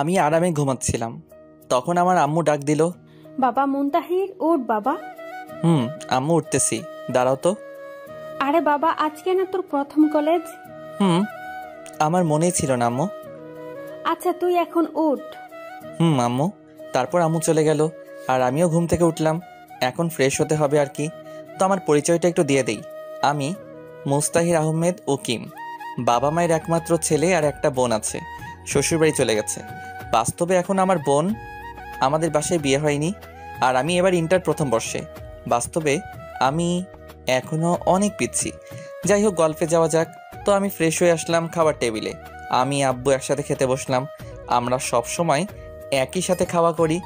আমি আরামে ঘুমাচ্ছিলাম, তখন আমার আম্মু ডাক দিল। বাবা মুনতাহির, ওঠ বাবা। আম্মু উঠতেছি, দাঁড়াও তো। আরে বাবা, আজকে না তোর প্রথম কলেজ? আমার মনেই ছিল না আম্মু। আচ্ছা তুই এখন ওঠ। আম্মু। তারপর আম্মু চলে গেল আর আমিও ঘুম থেকে উঠলাম। এখন ফ্রেশ হতে হবে আর কি। তো আমার পরিচয়টা একটু দিয়ে দেই। আমি মুস্তাহির আহমেদ উকিম। বাবা মায়ের একমাত্র ছেলে আর একটা বোন আছে, শ্বশুরবাড়ি চলে গেছে। বাস্তবে এখন আমার বোন, আমাদের বাসায় বিয়ে হয়নি, আর আমি এবার ইন্টার প্রথম বর্ষে। বাস্তবে আমি এখনও অনেক পিচ্ছি। যাই হোক, গল্পে যাওয়া যাক। তো আমি ফ্রেশ হয়ে আসলাম খাবার টেবিলে। আমি আব্বু একসাথে খেতে বসলাম। আমরা সব সময় একই সাথে খাওয়া করি।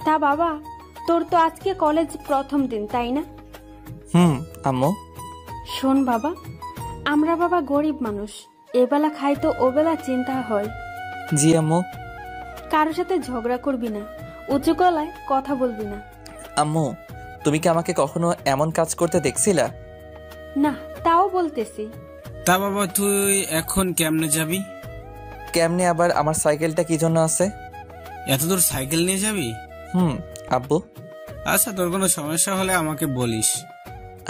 তা বাবা, তোর তো আজকে কলেজ প্রথম দিন, তাই না? আম্মু। শোন বাবা, আমরা বাবা গরিব মানুষ, এবেলা খাই তো ওবেলা চিন্তা হয়। জি আম্মু। কারোর সাথে ঝগড়া করবি না, উঁচু গলায় কথা বলবি না। আম্মু, তুমি কি আমাকে কখনো এমন কাজ করতে দেখছিলা? না, তাও বলতেছি। তা বাবা, তুই এখন কেমনে যাবি? কেমনে আবার? আমার সাইকেলটা কি জন্য আছে? এত দূর সাইকেল নিয়ে যাবি? আব্বু। আচ্ছা, তোর কোনো সমস্যা হলে আমাকে বলিস।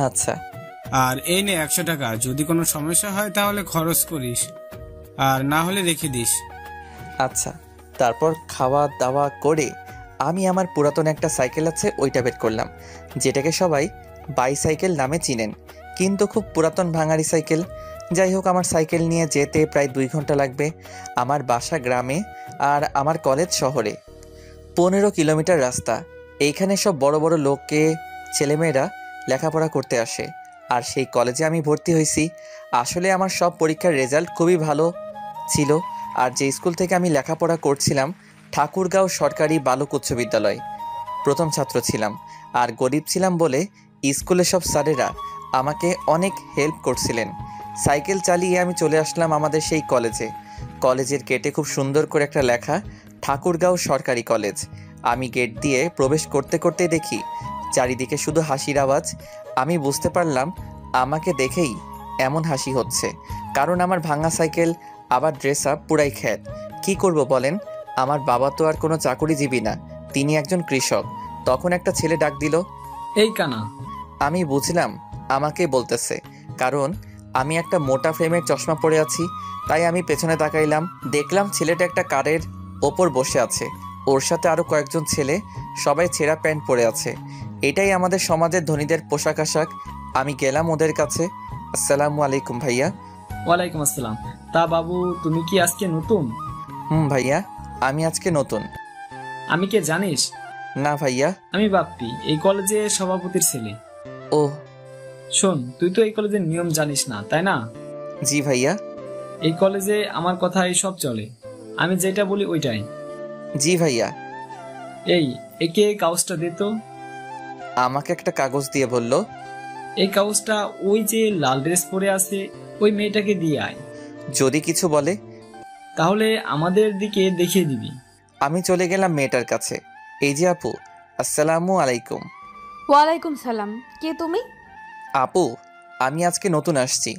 আচ্ছা। আর এই নে 100 টাকা, যদি কোনো সমস্যা হয় তাহলে খরচ করিস, আর না হলে রেখে দিস। আচ্ছা। তারপর খাওয়া দাওয়া করে আমি আমার পুরাতন একটা সাইকেল আছে ওইটা বের করলাম, যেটাকে সবাই বাইসাইকেল নামে চিনেন, কিন্তু খুব পুরাতন ভাঙাড়ি সাইকেল। যাই হোক, আমার সাইকেল নিয়ে যেতে প্রায় 2 ঘন্টা লাগবে। আমার বাসা গ্রামে আর আমার কলেজ শহরে। 15 কিলোমিটার রাস্তা। এইখানে সব বড় বড় লোককে ছেলেমেয়েরা লেখাপড়া করতে আসে, আর সেই কলেজে আমি ভর্তি হয়েছি। আসলে আমার সব পরীক্ষার রেজাল্ট খুবই ভালো ছিল। আর যে স্কুল থেকে আমি লেখাপড়া করছিলাম, ঠাকুরগাঁও সরকারি বালক উচ্চ বিদ্যালয়, প্রথম ছাত্র ছিলাম। আর গরিব ছিলাম বলে স্কুলের সব স্যারেরা আমাকে অনেক হেল্প করছিলেন। সাইকেল চালিয়ে আমি চলে আসলাম আমাদের সেই কলেজে। কলেজের গেটে খুব সুন্দর করে একটা লেখা, ঠাকুরগাঁও সরকারি কলেজ। আমি গেট দিয়ে প্রবেশ করতে করতে দেখি চারিদিকে শুধু হাসির আওয়াজ। আমি বুঝতে পারলাম আমাকে দেখেই এমন হাসি হচ্ছে, কারণ আমার ভাঙা সাইকেল আবার ড্রেস আপ পুরাই খ্যাত। কী করব বলেন? আমার বাবা তো আর কোনো চাকুরিজীবী না, তিনি একজন কৃষক। তখন একটা ছেলে ডাক দিল, এই কানা। আমি বুঝলাম আমাকে বলতেছে, কারণ আমি একটা মোটা ফ্রেমের চশমা পরে আছি। তাই আমি পেছনে তাকাইলাম, দেখলাম ছেলেটা একটা কারের ওপর বসে আছে, ওর সাথে আরও কয়েকজন ছেলে, সবাই ছেঁড়া প্যান্ট পরে আছে। এটাই আমাদের সমাজের ধনীদের পোশাক আশাক। আমি গেলাম ওদের কাছে। আসসালামু আলাইকুম ভাইয়া। ওয়ালাইকুম আসসালাম। তা বাবু, তুমি কি আজকে নতুন? ভাইয়া, আমি আজকে নতুন। আমি কে জানিস? না ভাইয়া। আমি বাপ্পি, এই কলেজের সভাপতির ছেলে। ও। শোন, তুই তো এই কলেজের নিয়ম জানিস না, তাই না? জি ভাইয়া। এই কলেজে আমার কথাই সব চলে, আমি যেটা বলি ওইটাই। জি ভাইয়া। এই, একে কাগজটা দে তো। আমাকে একটা কাগজ দিয়ে বলল, এই কাগজটা ওই যে লাল ড্রেস পরে আছে ওই মেয়েটাকে দিয়ে আয়। যদি কিছু বলে তাহলে আমাদের দিকে দেখিয়ে দিবি। আমি চলে গেলাম মেয়েটার কাছে। এই যে আপু, আসসালামু আলাইকুম। ওয়ালাইকুম সালাম। কে তুমি? আপু, আমি আজকে নতুন আসছি।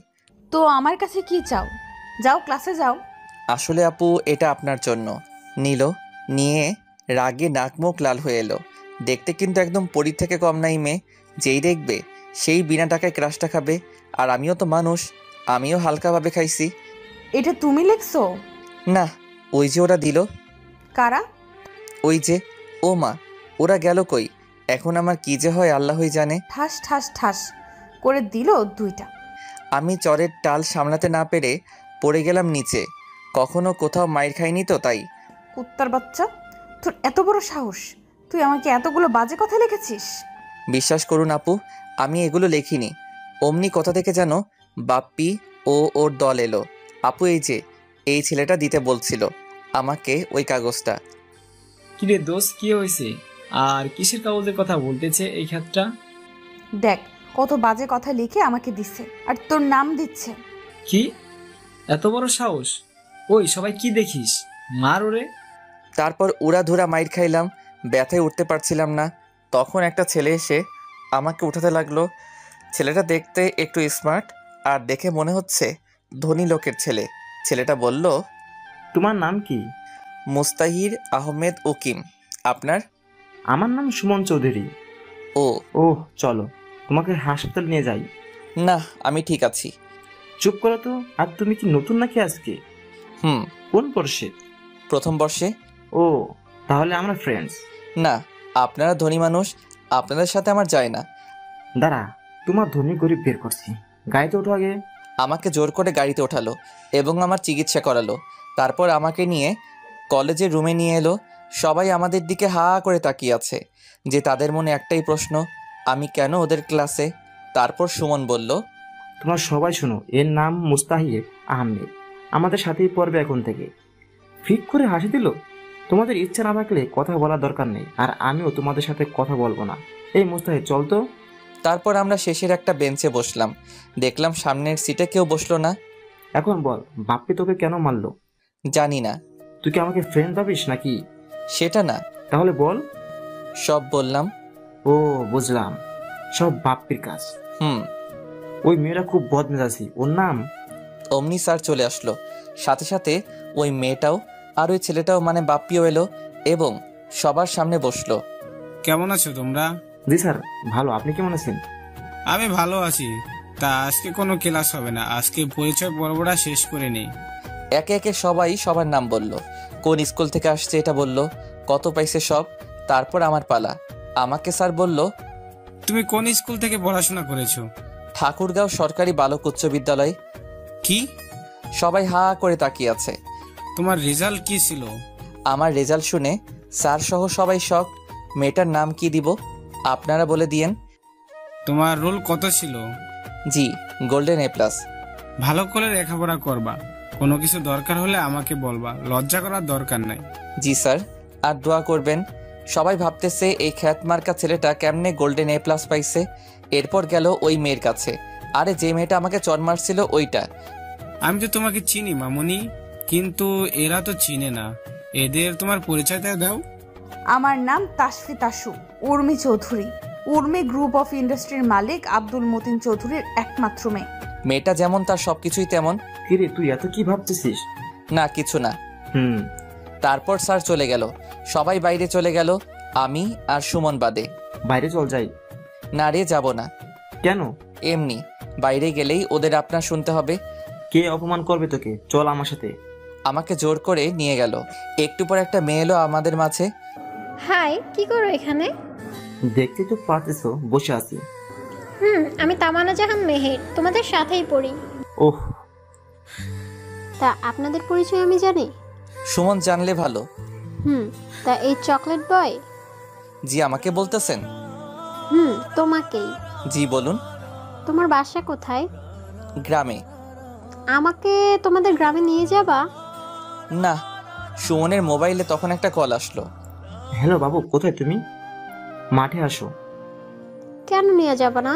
তো আমার কাছে কি চাও? যাও ক্লাসে যাও। আসলে আপু, এটা আপনার জন্য। নিল, নিয়ে রাগে নাক মুখ লাল হয়ে এলো। দেখতে কিন্তু একদম পরীর থেকে কম নাই মেয়ে। যেই দেখবে সেই বিনা টাকায় ক্রাশটা খাবে। আর আমিও তো মানুষ, আমিও হালকাভাবে খাইছি। এটা তুমি লিখছো? না, ওই যে ওরা দিল। কারা? ওই যে। ও মা, ওরা গেল কই? এখন আমার কি যে হয় আল্লাহই জানে। ঠাস ঠাস ঠাস করে দিল 2টা। আমি চরের টাল সামলাতে না পেরে পড়ে গেলাম নিচে। কখনো কোথাও মাইর খাইনি তো, তাই। কুত্তার বাচ্চা, তোর এত বড় সাহস, তুই আমাকে এতগুলো বাজে কথা লিখেছিস? বিশ্বাস করুন আপু, আমি এগুলো লেখিনি। অমনি কোথা থেকে যেন বাপ্পি ও ওর দল এলো। আপু, এই যে এই ছেলেটা দিতে বলছিল আমাকে ওই কাগজটা। কিরে দোষ, কি হয়েছে? আর কিসের কাগজের কথা বলতেছে এই ক্ষেতটা? দেখ কত বাজে কথা লিখে আমাকে দিচ্ছে, আর তোর নাম দিচ্ছে। কি এত বড় সাহস? ওই সবাই কি দেখিস, মার ওরে। তারপর উড়াধুরা মাইর খাইলাম, ব্যথায় উঠতে পারছিলাম না। তখন একটা ছেলে এসে আমাকে উঠাতে লাগলো। ছেলেটা দেখতে একটু স্মার্ট, আর দেখে মনে হচ্ছে ধনী লোকের ছেলে। ছেলেটা বলল, তোমার নাম কি? মুস্তাহির আহমেদ উকিম। আপনার? আমার নাম সুমন চৌধুরী। ও। ওহ, চলো তোমাকে হাসপাতাল নিয়ে যাই। না, আমি ঠিক আছি। চুপ করো তো। আর তুমি কি নতুন নাকি আজকে? হুম। কোন বর্ষে? প্রথম বর্ষে। ও, তাহলে আমরা ফ্রেন্ডস। না, আপনারা ধনী মানুষ, আপনাদের সাথে আমার যায় না। দাঁড়া, তোমার ধনী গরিব বের করছি। গাড়িতে ওঠো আগে। আমাকে জোর করে গাড়িতে ওঠালো এবং আমার চিকিৎসা করালো। তারপর আমাকে নিয়ে কলেজের রুমে নিয়ে এলো। সবাই আমাদের দিকে হা করে তাকিয়ে আছে, যে তাদের মনে একটাই প্রশ্ন, আমি কেন ওদের ক্লাসে? তারপর সুমন বলল, তোমরা সবাই শোনো, এর নাম মুস্তাহির আহমেদ, আমাদের সাথেই পড়বে এখন থেকে। ফিক করে হাসি দিল। তোমাদের ইচ্ছা না থাকলে কথা বলার দরকার নেই, আর আমিও তোমাদের সাথে কথা বলবো না। এই মুস্তাহির, চল তো। তারপর আমরা শেষের একটা বেঞ্চে বসলাম। দেখলাম সামনের সিটে কেউ বসলো না। এখন বল, বাপ্পি তোকে কেন মারলো? জানি না। তুই কি আমাকে ফ্রেন্ড ভাবিস নাকি? সেটা না। তাহলে বল। সব বললাম। ও, বুঝলাম, সব বাপ্পির কাজ। হুম। ওই মেয়েরা খুব বদমেজাজি। ওর নাম? অমনি স্যার চলে আসলো। সাথে সাথে ওই মেয়েটাও আর ওই ছেলেটাও মানে বাপ্পিও এলো এবং সবার সামনে বসলো। কেমন আছো তোমরা? জি স্যার, ভালো। আপনি কেমন আছেন? আমি ভালো আছি। তা আজকে কোনো ক্লাস হবে না, আজকে পরিচয় পর্বটা শেষ করে নেই। একে একে সবাই সবার নাম বলল, কোন স্কুল থেকে আসছে এটা বলল, কত পাইছে সব। তারপর আমার পালা। আমাকে স্যার বলল, তুমি কোন স্কুল থেকে পড়াশোনা করেছো? ঠাকুরগাঁও সরকারি বালক উচ্চ বিদ্যালয়। কি? সবাই হা করে তাকিয়ে আছে। তোমার রেজাল্ট কি ছিল? আমার রেজাল্ট শুনে স্যার সহ সবাই শক। মেয়েটার নাম কি দিব? আপনারা বলে দিয়েন। তোমার রোল কত ছিল? জি, গোল্ডেন A+। ভালো করে লেখাপড়া করবা, কোনো কিছু দরকার হলে আমাকে বলবা, লজ্জা করার দরকার নাই। জি স্যার, আর দোয়া করবেন। সবাই ভাবতেছে এই খ্যাতমার্কা ছেলেটা কেমনে গোল্ডেন A+ পাইছে। এরপর গেল ওই মেয়ের কাছে। আরে যে মেয়েটা আমাকে চড় মারছিল ওইটা। আমি তো তোমাকে চিনি মামুনি, কিন্তু এরা তো চিনে না। এদের তোমার পরিচয়টা দাও। আমার নাম তাসফি তাসু উর্মি চৌধুরী। উর্মি গ্রুপ অফ ইন্ডাস্ট্রির মালিক আব্দুল মতিন চৌধুরীর একমাত্র মেয়ে। মেয়েটা যেমন তার সবকিছুই তেমন। কিরে, তুই এত কি ভাবতেছিস? না, কিছু না। হুম। তারপর স্যার চলে গেল। সবাই বাইরে চলে গেল, আমি আর সুমন বাদে। বাইরে চল যাই। না রে, যাব না। কেন? এমনি, বাইরে গেলেই ওদের আপনার শুনতে হবে। কে অপমান করবে তোকে? চল আমার সাথে। আমাকে জোর করে নিয়ে গেল। একটু পর একটা মেয়ে এলো আমাদের মাঝে। হাই, কি করো এখানে? দেখতে তো পারতেছো, বসে আছি। আমি তামান্না জাহান মেহের, তোমাদের সাথেই পড়ি। ওহ। তা আপনাদের পরিচয় আমি জানি? সুমন জানলে ভালো। তা এই চকলেট বয়? জি, আমাকে বলতেছেন? তোমাকেই। জি, বলুন। তোমার বাসা কোথায়? গ্রামে। আমাকে তোমাদের গ্রামে নিয়ে যাবা? না। সুমনের মোবাইলে তখন একটা কল আসলো। হ্যালো বাবু, কোথায় তুমি? মাঠে আসো। কেন নিয়ে যাবা না?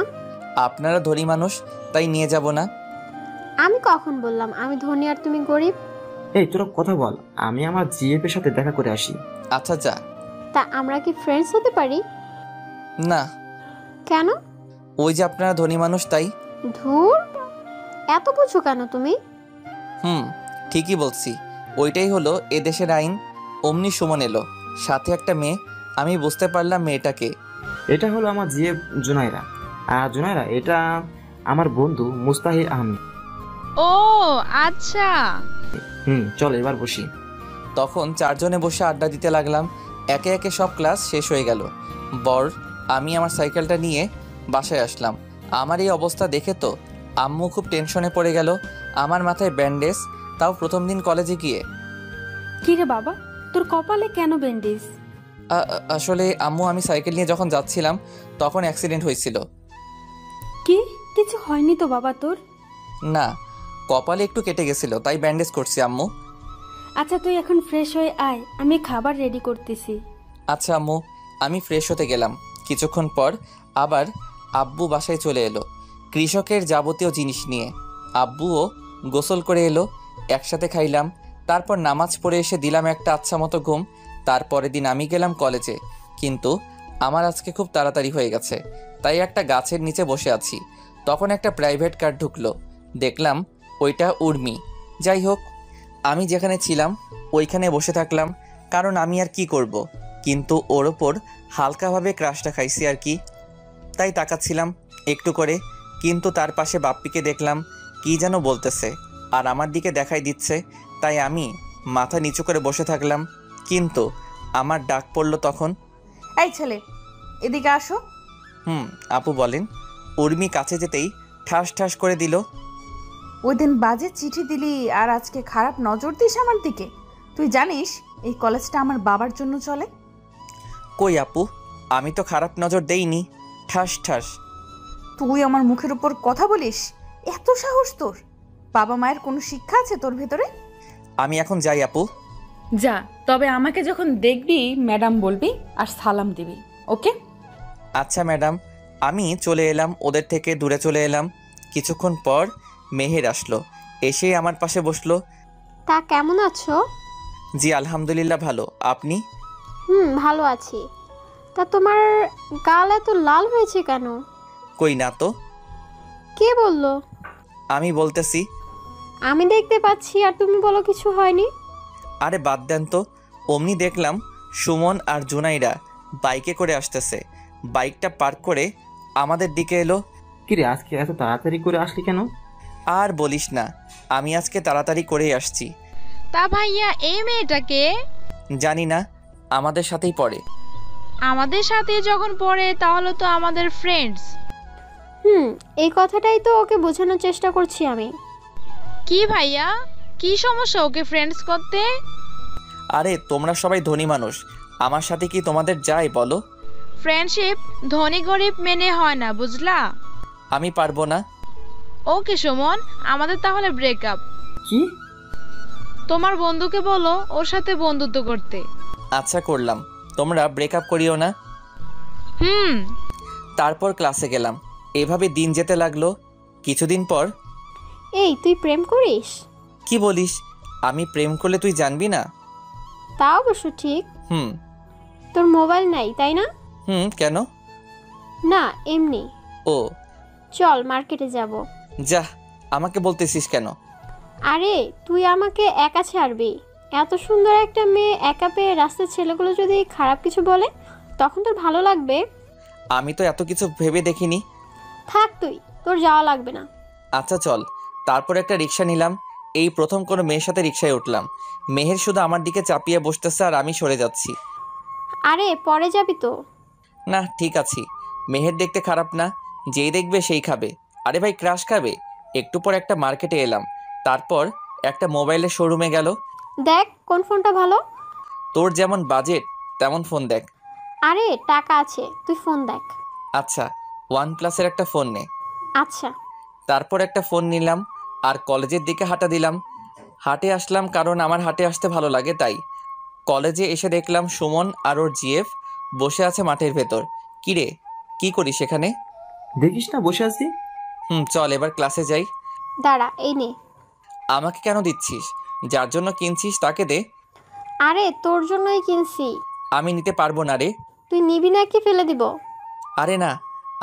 আপনারা ধনী মানুষ, তাই নিয়ে যাব না। আমি কখন বললাম আমি ধনী আর তুমি গরিব? এই তোরা কথা বল, আমি আমার জিএফ এর সাথে দেখা করে আসি। আচ্ছা যা। তা আমরা কি ফ্রেন্ডস হতে পারি? না। কেন? ওই যে আপনারা ধনী মানুষ, তাই। ধুর, এত বুঝো কেন তুমি? ঠিকই বলছি। ওইটাই হলো এদেশের আইন। অমনি সুমন এলো, সাথে একটা মেয়ে। আমি বুঝতে পারলাম মেয়েটাকে। এটা হলো আমার জিএফ জুনাইরা। আর জুনাইরা, এটা আমার বন্ধু মুস্তাহির আহমেদ। ও আচ্ছা। চল এবার বসি। তখন চারজনে বসে আড্ডা দিতে লাগলাম। একে একে সব ক্লাস শেষ হয়ে গেল। আমি আমার সাইকেলটা নিয়ে বাসায় আসলাম। আমার এই অবস্থা দেখে তো আম্মু খুব টেনশনে পড়ে গেল। আমার মাথায় ব্যান্ডেজ, তাও প্রথম দিন কলেজে গিয়ে। কি রে বাবা, তোর কপালে কেন ব্যান্ডেজ? আসলে আম্মু, আমি সাইকেল নিয়ে যখন যাচ্ছিলাম তখন অ্যাক্সিডেন্ট হয়েছিল। কি? কিছু হয়নি তো বাবা তোর? না, কপালে একটু কেটে গেছিল, তাই ব্যান্ডেজ করছি আম্মু। আচ্ছা তুই এখন ফ্রেশ হয়ে আয়, আমি খাবার রেডি করতেছি। আচ্ছা আম্মু। আমি ফ্রেশ হতে গেলাম। কিছুক্ষণ পর আবার আব্বু বাসায় চলে এলো কৃষকের যাবতীয় জিনিস নিয়ে। আব্বুও গোসল করে এলো, একসাথে খাইলাম। তারপর নামাজ পড়ে এসে দিলাম একটা আচ্ছা মতো ঘুম। তারপরের দিন আমি গেলাম কলেজে, কিন্তু আমার আজকে খুব তাড়াতাড়ি হয়ে গেছে, তাই একটা গাছের নিচে বসে আছি। তখন একটা প্রাইভেট কার ঢুকলো। দেখলাম ওইটা উর্মি। যাই হোক, আমি যেখানে ছিলাম ওইখানে বসে থাকলাম, কারণ আমি আর কি করব। কিন্তু ওর ওপর হালকাভাবে ক্রাশটা খাইছি আর কি, তাই তাকাচ্ছিলাম একটু করে। কিন্তু তার পাশে বাপ্পিকে দেখলাম কি যেন বলতেছে আর আমার দিকে দেখাই দিচ্ছে, তাই আমি মাথা নিচু করে বসে থাকলাম। কিন্তু আমার ডাক পড়লো তখন। এই ছেলে, এদিকে আসো। আপু বলেন। উর্মি কাছে যেতেই ঠাস ঠাস করে দিল। ওই দিন বাজে চিঠি দিলি আর আজকে খারাপ নজর দিস আমার দিকে। তুই জানিস এই কলেজটা আমার বাবার জন্য চলে। কই আপু, আমি তো খারাপ নজর দেইনি। ঠাস ঠাস। তুই আমার মুখের উপর কথা বলিস? এত সাহস তোর? বাবা মায়ের কোনো শিক্ষা আছে তোর ভেতরে? আমি এখন যাই আপু। যা, তবে আমাকে যখন দেখবি ম্যাডাম বলবি আর সালাম দিবি, ওকে? আচ্ছা ম্যাডাম। আমি চলে এলাম, ওদের থেকে দূরে চলে এলাম। কিছুক্ষণ পর মেহের আসলো, এসে আমার পাশে বসলো। তা কেমন আছো? জি আলহামদুলিল্লাহ ভালো, আপনি? ভালো আছি। তা তোমার গাল এত লাল হয়েছে কেন? কই না তো। কে বললো? আমি বলতেছি। আমি দেখতে পাচ্ছি আর তুমি বলো কিছু হয়নি। আরে বাদ দেন তো। অমনি দেখলাম সুমন আর জুনাইরা বাইকে করে আসতেছে। বাইকটা পার্ক করে আমাদের দিকে এলো। কিরে, আজকে এত তাড়াতাড়ি করে আসলি কেন? আর বলিস না, আমি আজকে তাড়াতাড়ি করেই আসছি। তা ভাইয়া, এই মেয়েটাকে? জানি না, আমাদের সাথেই পড়ে। আমাদের সাথে যখন পড়ে তাহলে তো আমাদের ফ্রেন্ডস। এই কথাটাই তো ওকে বোঝানোর চেষ্টা করছি আমি। কি ভাইয়া, কি সমস্যা ওকে ফ্রেন্ডস করতে? আরে তোমরা সবাই ধনী মানুষ, আমার সাথে কি তোমাদের যায় বলো? ফ্রেন্ডশিপ ধনী গরিব মেনে হয় না, বুঝলা? আমি পারবো না। ওকে সুমন, আমাদের তাহলে ব্রেকআপ। কি? তোমার বন্ধুকে বলো ওর সাথে বন্ধুত্ব করতে। আচ্ছা করলাম, তোমরা ব্রেকআপ করিও না। তারপর ক্লাসে গেলাম। এভাবে দিন যেতে লাগলো। কিছুদিন পর। এই, তুই প্রেম করিস? কি বলিস? আমি প্রেম করলে তুই জানবি না? তা অবশ্য ঠিক। তোর মোবাইল নাই তাই না? কেন? না এমনি। ও চল মার্কেটে যাব। যা, আমাকে বলতেছিস কেন? আরে তুই আমাকে একা ছাড়বি? এত সুন্দর একটা মেয়ে একা পেয়ে রাস্তার ছেলেগুলো যদি খারাপ কিছু বলে তখন তোর ভালো লাগবে? আমি তো এত কিছু ভেবে দেখিনি। থাক তুই, তোর যাওয়া লাগবে না। আচ্ছা চল। তারপর একটা রিক্সা নিলাম। এই প্রথম কোনো মেয়ের সাথে রিক্সায় উঠলাম। মেহের শুধু আমার দিকে চাপিয়ে বসতেছে আর আমি সরে যাচ্ছি। আরে পরে যাবি তো। না ঠিক আছি। মেহের দেখতে খারাপ না, যেই দেখবে সেই খাবে। আরে ভাই ক্রাশ খাবে। একটু পর একটা মার্কেটে এলাম। তারপর একটা মোবাইলের শোরুমে গেল। দেখ কোন ফোনটা ভালো। তোর যেমন বাজেট তেমন ফোন দেখ। আরে টাকা আছে, তুই ফোন দেখ। আচ্ছা, OnePlus একটা ফোন নে। আচ্ছা। তারপর একটা ফোন নিলাম আর কলেজের দিকে হাঁটা দিলাম। হাটে আসলাম কারণ আমার হাটে আসতে ভালো লাগে তাই। কলেজে এসে দেখলাম সুমন আর ওর জিএফ বসে আছে মাঠের ভেতর। কিরে, কি করিস এখানে? দেখিস না বসে আছি। চল এবার ক্লাসে যাই। দাঁড়া, এই নে। আমাকে কেন দিচ্ছিস? যার জন্য কিনছিস তাকে দে। আরে তোর জন্যই কিনছি। আমি নিতে পারবো না রে। তুই নিবি না কি ফেলে দিব? আরে না,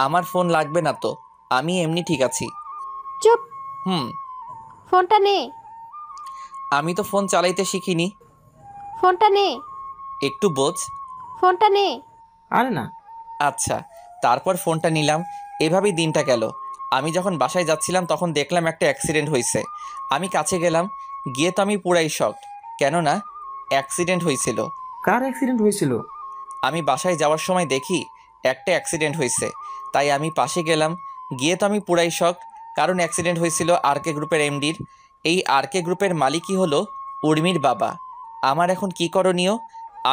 আমার ফোন লাগবে না তো, আমি এমনি ঠিক আছি। চুপ। ফোনটা নে। আমি তো ফোন চালাইতে শিখিনি। ফোনটা নে। একটু বোঝ। ফোনটা নে। আরে না। আচ্ছা, তারপর ফোনটা নিলাম। এভাবেই দিনটা গেল। আমি যখন বাসায় যাচ্ছিলাম তখন দেখলাম একটা অ্যাক্সিডেন্ট হয়েছে। আমি কাছে গেলাম, গিয়ে তো আমি পুরাই শকড, কেননা অ্যাক্সিডেন্ট হয়েছিল। কার অ্যাক্সিডেন্ট হয়েছিল? আমি বাসায় যাওয়ার সময় দেখি একটা অ্যাক্সিডেন্ট হয়েছে, তাই আমি পাশে গেলাম। গিয়ে তো আমি পুরাই শকড, কারণ অ্যাক্সিডেন্ট হয়েছিল আরকে গ্রুপের এমডির। এই আরকে গ্রুপের মালিকই হলো উর্মির বাবা। আমার এখন কি করণীয়?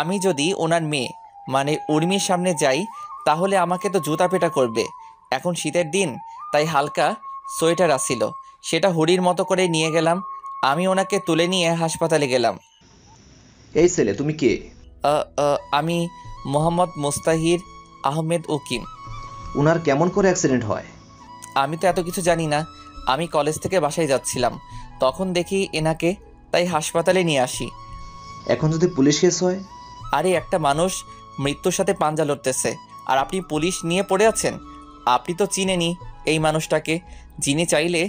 আমি যদি ওনার মেয়ে মানে উর্মির সামনে যাই তাহলে আমাকে তো জুতা পেটা করবে। এখন শীতের দিন, তাই হালকা সোয়েটার আসছিল, সেটা হুডির মতো করে নিয়ে গেলাম। আমি ওনাকে তুলে নিয়ে হাসপাতালে গেলাম। এই ছেলে, তুমি কে? আমি মোহাম্মদ মুস্তাহির আহমেদ উকিম। উনার কেমন করে অ্যাক্সিডেন্ট হয়? আমি তো এত কিছু জানি না। আমি কলেজ থেকে বাসায় যাচ্ছিলাম, তখন দেখি এনাকে, তাই হাসপাতালে নিয়ে আসি। এখন যদি পুলিশ কেস হয়? আরে একটা মানুষ মৃত্যুর সাথে পাঞ্জা লড়তেছে আর আপনি পুলিশ নিয়ে পড়ে আছেন? আপনি তো চিনেনি এই মানুষটাকে, যিনি চাইলে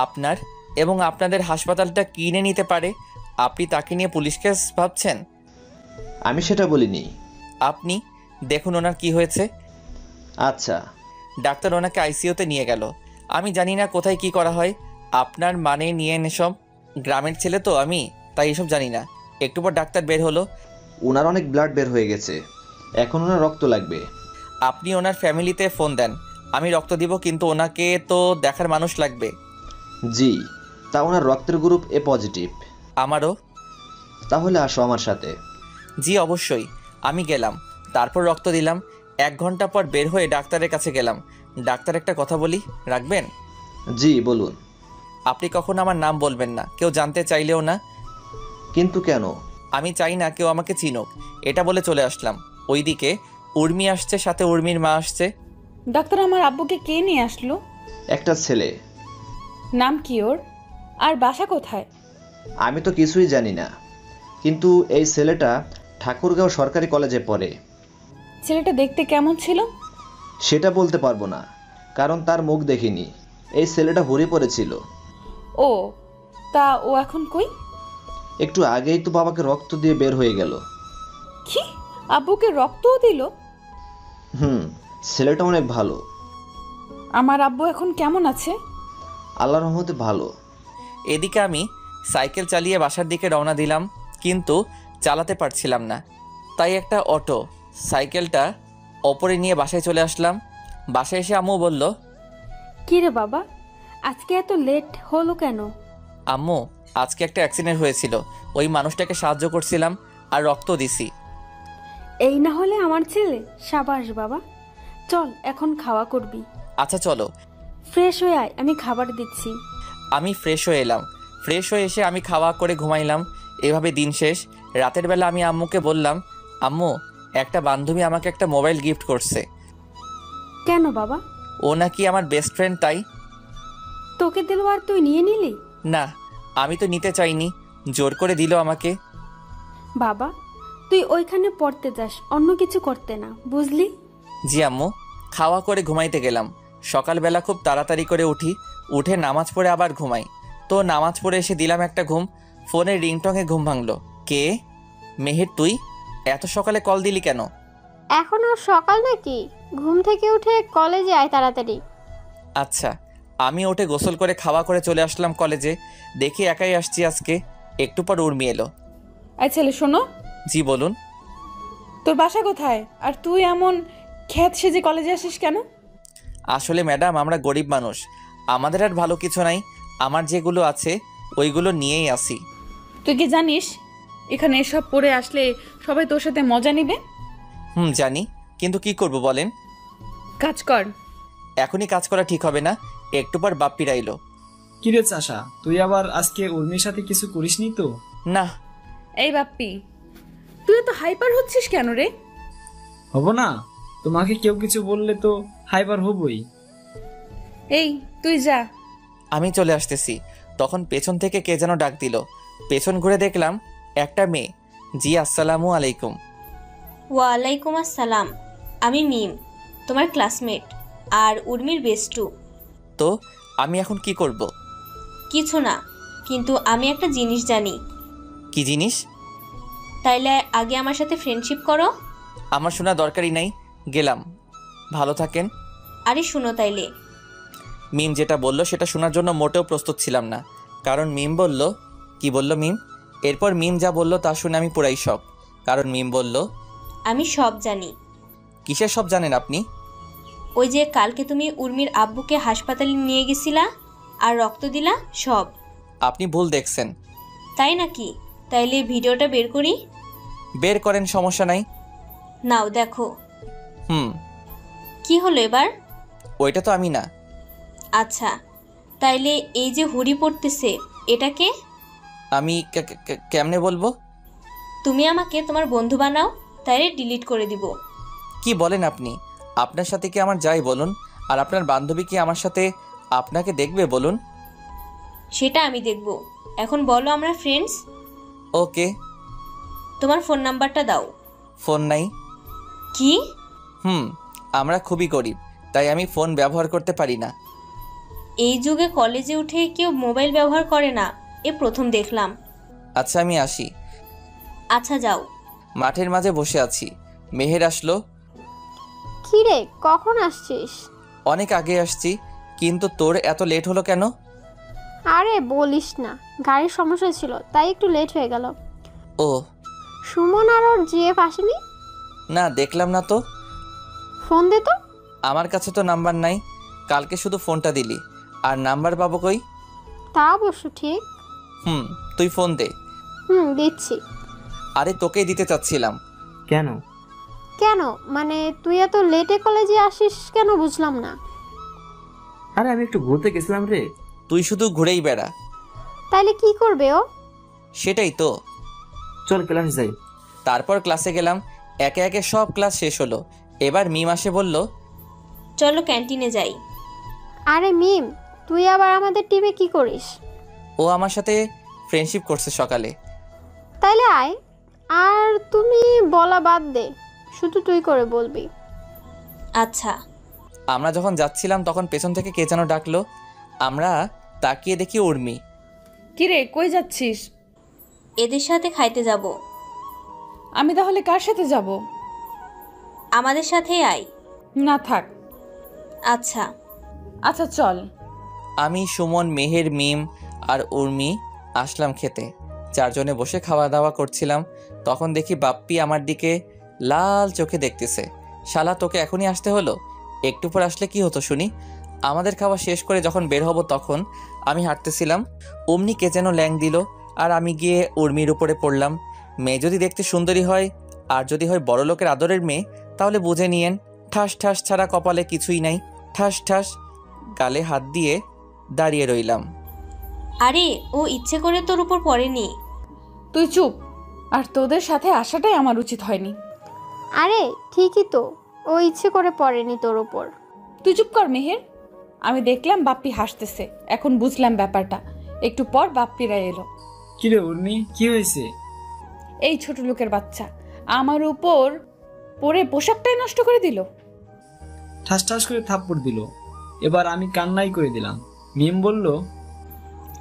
আপনার এবং আপনাদের হাসপাতালটা কিনে নিতে পারে। আপনি তাকে নিয়ে পুলিশ কেস ভাবছেন? আমি সেটা বলিনি। আপনি দেখুন ওনার কি হয়েছে। আচ্ছা। ডাক্তার ওনাকে আইসিইউতে নিয়ে গেল। আমি জানি না কোথায় কি করা হয়। আপনার মানে নিয়ে এসব গ্রামের ছেলে তো আমি, তাই এসব জানি না। একটু পর ডাক্তার বের হলো। ওনার অনেক ব্লাড বের হয়ে গেছে, এখন ওনার রক্ত লাগবে। আপনি ওনার ফ্যামিলিতে ফোন দেন, আমি রক্ত দিব, কিন্তু ওনাকে তো দেখার মানুষ লাগবে। জি, তা ওনার রক্তের গ্রুপ এ পজিটিভ। আমারও। তাহলে আসো আমার সাথে। জি অবশ্যই। আমি গেলাম, তারপর রক্ত দিলাম। 1 ঘন্টা পর বের হয়ে ডাক্তারের কাছে গেলাম। ডাক্তার, একটা কথা বলি, রাখবেন? জি বলুন। আপনি কখনো আমার নাম বলবেন না, কেউ জানতে চাইলেও না। কিন্তু কেন? আমি চাই না কেউ আমাকে চিনুক, এটা বলে চলে আসলাম। ওইদিকে উর্মি আসছে, সাথে উর্মির মা আসছে। ডাক্তার, আমার আব্বুকে কে নিয়ে আসলো? একটা ছেলে। নাম কি ওর? আর বাসা কোথায়? আমি তো কিছুই জানি না, কিন্তু এই ছেলেটা ঠাকুরগাঁও সরকারি কলেজে পড়ে। ছেলেটা দেখতে কেমন ছিল? সেটা বলতে পারবো না, কারণ তার মুখ দেখিনি। এই ছেলেটা হরি পড়েছিল। ও, তা ও এখন কই? একটু আগেই তো বাবাকে রক্ত দিয়ে বের হয়ে গেল। কি, আব্বুকে রক্তও দিল? ছেলেটা অনেক ভালো। আমার আব্বু এখন কেমন আছে? আল্লাহর রহমতে ভালো। এদিকে আমি সাইকেল চালিয়ে বাসার দিকে রওনা দিলাম, কিন্তু চালাতে পারছিলাম না। তাই একটা অটো সাইকেলটা ওপরে নিয়ে বাসায় চলে আসলাম। বাসায় এসে আম্মু বলল, কি রে বাবা, আজকে এত লেট হলো কেন? আম্মু, আজকে একটা অ্যাক্সিডেন্ট হয়েছিল, ওই মানুষটাকে সাহায্য করছিলাম আর রক্ত দিছি। এই না হলে আমার ছেলে। সাবাস বাবা, চল এখন খাওয়া করবি। আচ্ছা চলো। ফ্রেশ হয়ে আয়, আমি খাবার দিচ্ছি। আমি ফ্রেশ হয়ে এলাম। ফ্রেশ হয়ে এসে আমি খাওয়া করে ঘুমাইলাম। এভাবে দিন শেষ। রাতের বেলা আমি আম্মুকে বললাম, আম্মু, একটা বান্ধবী আমাকে একটা মোবাইল গিফট করছে। কেন বাবা? ও নাকি আমার বেস্ট ফ্রেন্ড, তাই। তোকে দিল আর তুই নিয়ে নিলি? না, আমি তো নিতে চাইনি, জোর করে দিল আমাকে। বাবা, তুই ওইখানে পড়তে যাস, অন্য কিছু করতে না, বুঝলি? জি আম্মু। খাওয়া করে ঘুমাইতে গেলাম। সকালবেলা খুব তাড়াতাড়ি করে উঠে নামাজ পড়ে আবার ঘুমাই। তো নামাজ পড়ে এসে দিলাম একটা ঘুম। ফোনের রিংটংয়ে ঘুম ভাঙলো। কে? মেহের, তুই এত সকালে কল দিলি কেন? এখনো সকাল নাকি? ঘুম থেকে উঠে কলেজে আয় তাড়াতাড়ি। আচ্ছা। আমি উঠে গোসল করে খাওয়া করে চলে আসলাম কলেজে। দেখি একাই আসছি আজকে। একটু পর উর্মি এলো। এই ছেলে, শোনো। জি বলুন। তোর বাসা কোথায়? আর তুই এমন খ্যাত সেজে কলেজে আসিস কেন? আসলে ম্যাডাম, আমরা গরিব মানুষ, আমাদের আর ভালো কিছু নাই। আমার যেগুলো আছে ওইগুলো নিয়েই আসি। তুই কি জানিস এখানে এসব পড়ে আসলে সবাই তোর সাথে মজা নিবে? জানি, কিন্তু কি করব বলেন। কাজ কর। এখনই কাজ করা ঠিক হবে না, একটু পর বাপ্পিরা এলো। কিরে চাষা, তুই আবার আজকে উর্মির সাথে কিছু করিসনি তো? না। এই বাপ্পি, তুই তো হাইপার হচ্ছিস কেন রে? হব না, তোমাকে কেউ কিছু বললে তো হাইপার হবই। এই তুই যা। আমি চলে আসতেছি, তখন পেছন থেকে কে যেন ডাক দিল। পেছন ঘুরে দেখলাম একটা মেয়ে। জি আসসালামু আলাইকুম। ওয়ালাইকুম আসসালাম। আমি মিম, তোমার ক্লাসমেট আর উর্মির বেস্টু। তো আমি এখন কি করব? কিছু না, কিন্তু আমি একটা জিনিস জানি। কি জিনিস? তাইলে আগে আমার সাথে ফ্রেন্ডশিপ করো। আমার শোনা দরকারই নাই, গেলাম, ভালো থাকেন। আরে শুনো তাইলে। মিম যেটা বলল সেটা শোনার জন্য মোটেও প্রস্তুত ছিলাম না, কারণ মিম বলল। কি বলল মিম? এরপর মিম যা বলল তা শুনে আমি পুরাই শক, কারণ মিম বলল, আমি সব জানি। কিসের সব জানেন আপনি? ওই যে কালকে তুমি উর্মির আব্বুকে হাসপাতালে নিয়ে গেছিলা আর রক্ত দিলা, সব। আপনি ভুল দেখছেন। তাই নাকি? তাইলে ভিডিওটা বের করি। বের করেন, সমস্যা নাই। নাও দেখো। কি হলো এবার? ওইটা তো আমি না। আচ্ছা, তাইলে এই যে হুড়ি পড়তেছে, এটা কে? আমি কেমনে বলবো? তুমি আমাকে তোমার বন্ধু বানাও, তাইলে ডিলিট করে দিব। কি বলেন আপনি? আপনার সাথে কি আমার যাই বলুন, আর আপনার বান্ধবী কি আমার সাথে আপনাকে দেখবে বলুন? সেটা আমি দেখব। এখন বলো আমরা ফ্রেন্ডস। ওকে। তোমার ফোন নাম্বারটা দাও। ফোন নাই। কি? আমরা খুবই গরিব, তাই আমি ফোন ব্যবহার করতে পারি না। এই যুগে কলেজে উঠে কেউ মোবাইল ব্যবহার করে না, এ প্রথম দেখলাম। আচ্ছা আমি আসি। আচ্ছা যাও। মাঠের মাঝে বসে আছি, মেহের আসলো। কি রে, কখন আসছিস? অনেক আগে আসছি, কিন্তু তোর এত লেট হলো কেন? আরে বলিস না, গাড়ির সমস্যা ছিল তাই একটু লেট হয়ে গেল। ও সুমন আর ওর জিএফ আসেনি? না, দেখলাম না তো। ফোন দে তো। আমার কাছে তো নাম্বার নাই, কালকে শুধু ফোনটা দিলি, আর নাম্বার পাবো কই? তা অবশ্য ঠিক। তুই ফোন দে। দিচ্ছি। আরে তোকেই দিতে চাচ্ছিলাম। কেন? কেন মানে তুই এত লেটে কলেজে আসিস কেন বুঝলাম না। আরে আমি একটু ঘুরতে গেছিলাম রে। তুই শুধু ঘুরেই বেড়া। তাইলে কি করবে ও? সেটাই তো। চল ক্লাস যাই। তারপর ক্লাসে গেলাম, একে একে সব ক্লাস শেষ হলো। এবার মিম আসে বলল, চলো ক্যান্টিনে যাই। আরে মিম, তুই আবার আমাদের টিমে কি করিস? ও আমার সাথে ফ্রেন্ডশিপ করছে সকালে। তাইলে আয়। আর তুমি বলা বাদ দে, শুধু তুই করে বলবি। আচ্ছা। আমরা যখন যাচ্ছিলাম তখন পেছন থেকে কে যেন ডাকলো। আমরা তাকিয়ে দেখি উর্মি। কিরে, কই যাচ্ছিস? এদের সাথে খাইতে যাব। আমি তাহলে কার সাথে যাব? আমাদের সাথেই আয়। না থাক। আচ্ছা। আচ্ছা চল। আমি, সুমন, মেহের, মিম আর উর্মি আসলাম খেতে। চারজনে বসে খাওয়া দাওয়া করছিলাম। তখন দেখি বাপ্পি আমার দিকে লাল চোখে দেখতেছে। শালা, তোকে এখনই আসতে হলো? একটু পর আসলে কি হতো শুনি? আমাদের খাওয়া শেষ করে যখন বের হব তখন আমি হাঁটতেছিলাম, অমনি কে যেন ল্যাং দিল, আর আমি গিয়ে উর্মির উপরে পড়লাম। মেয়ে যদি দেখতে সুন্দরী হয় আর যদি হয় বড় লোকের আদরের মেয়ে, তাহলে বুঝে নিয়েন ঠাস ঠাস ছাড়া কপালে কিছুই নাই। ঠাস ঠাস। গালে হাত দিয়ে দাঁড়িয়ে রইলাম। আরে ও ইচ্ছে করে তোর উপর পড়েনি। তুই চুপ। আর তোদের সাথে আসাটাই আমার উচিত হয়নি। আরে ঠিকই তো, ও ইচ্ছে করে পড়েনি তোর উপর। তুই চুপ কর মেহের। আমি দেখলাম বাপ্পি হাসতেছে, এখন বুঝলাম ব্যাপারটা। একটু পর বাপ্পিরা এলো। কিরে উর্মি, কি হয়েছে? এই ছোট লোকের বাচ্চা আমার উপর পরে পোশাকটাই নষ্ট করে দিল। ঠাস ঠাস করে থাপ্পড় দিল। এবার আমি কান্নাই করে দিলাম। মিম বলল,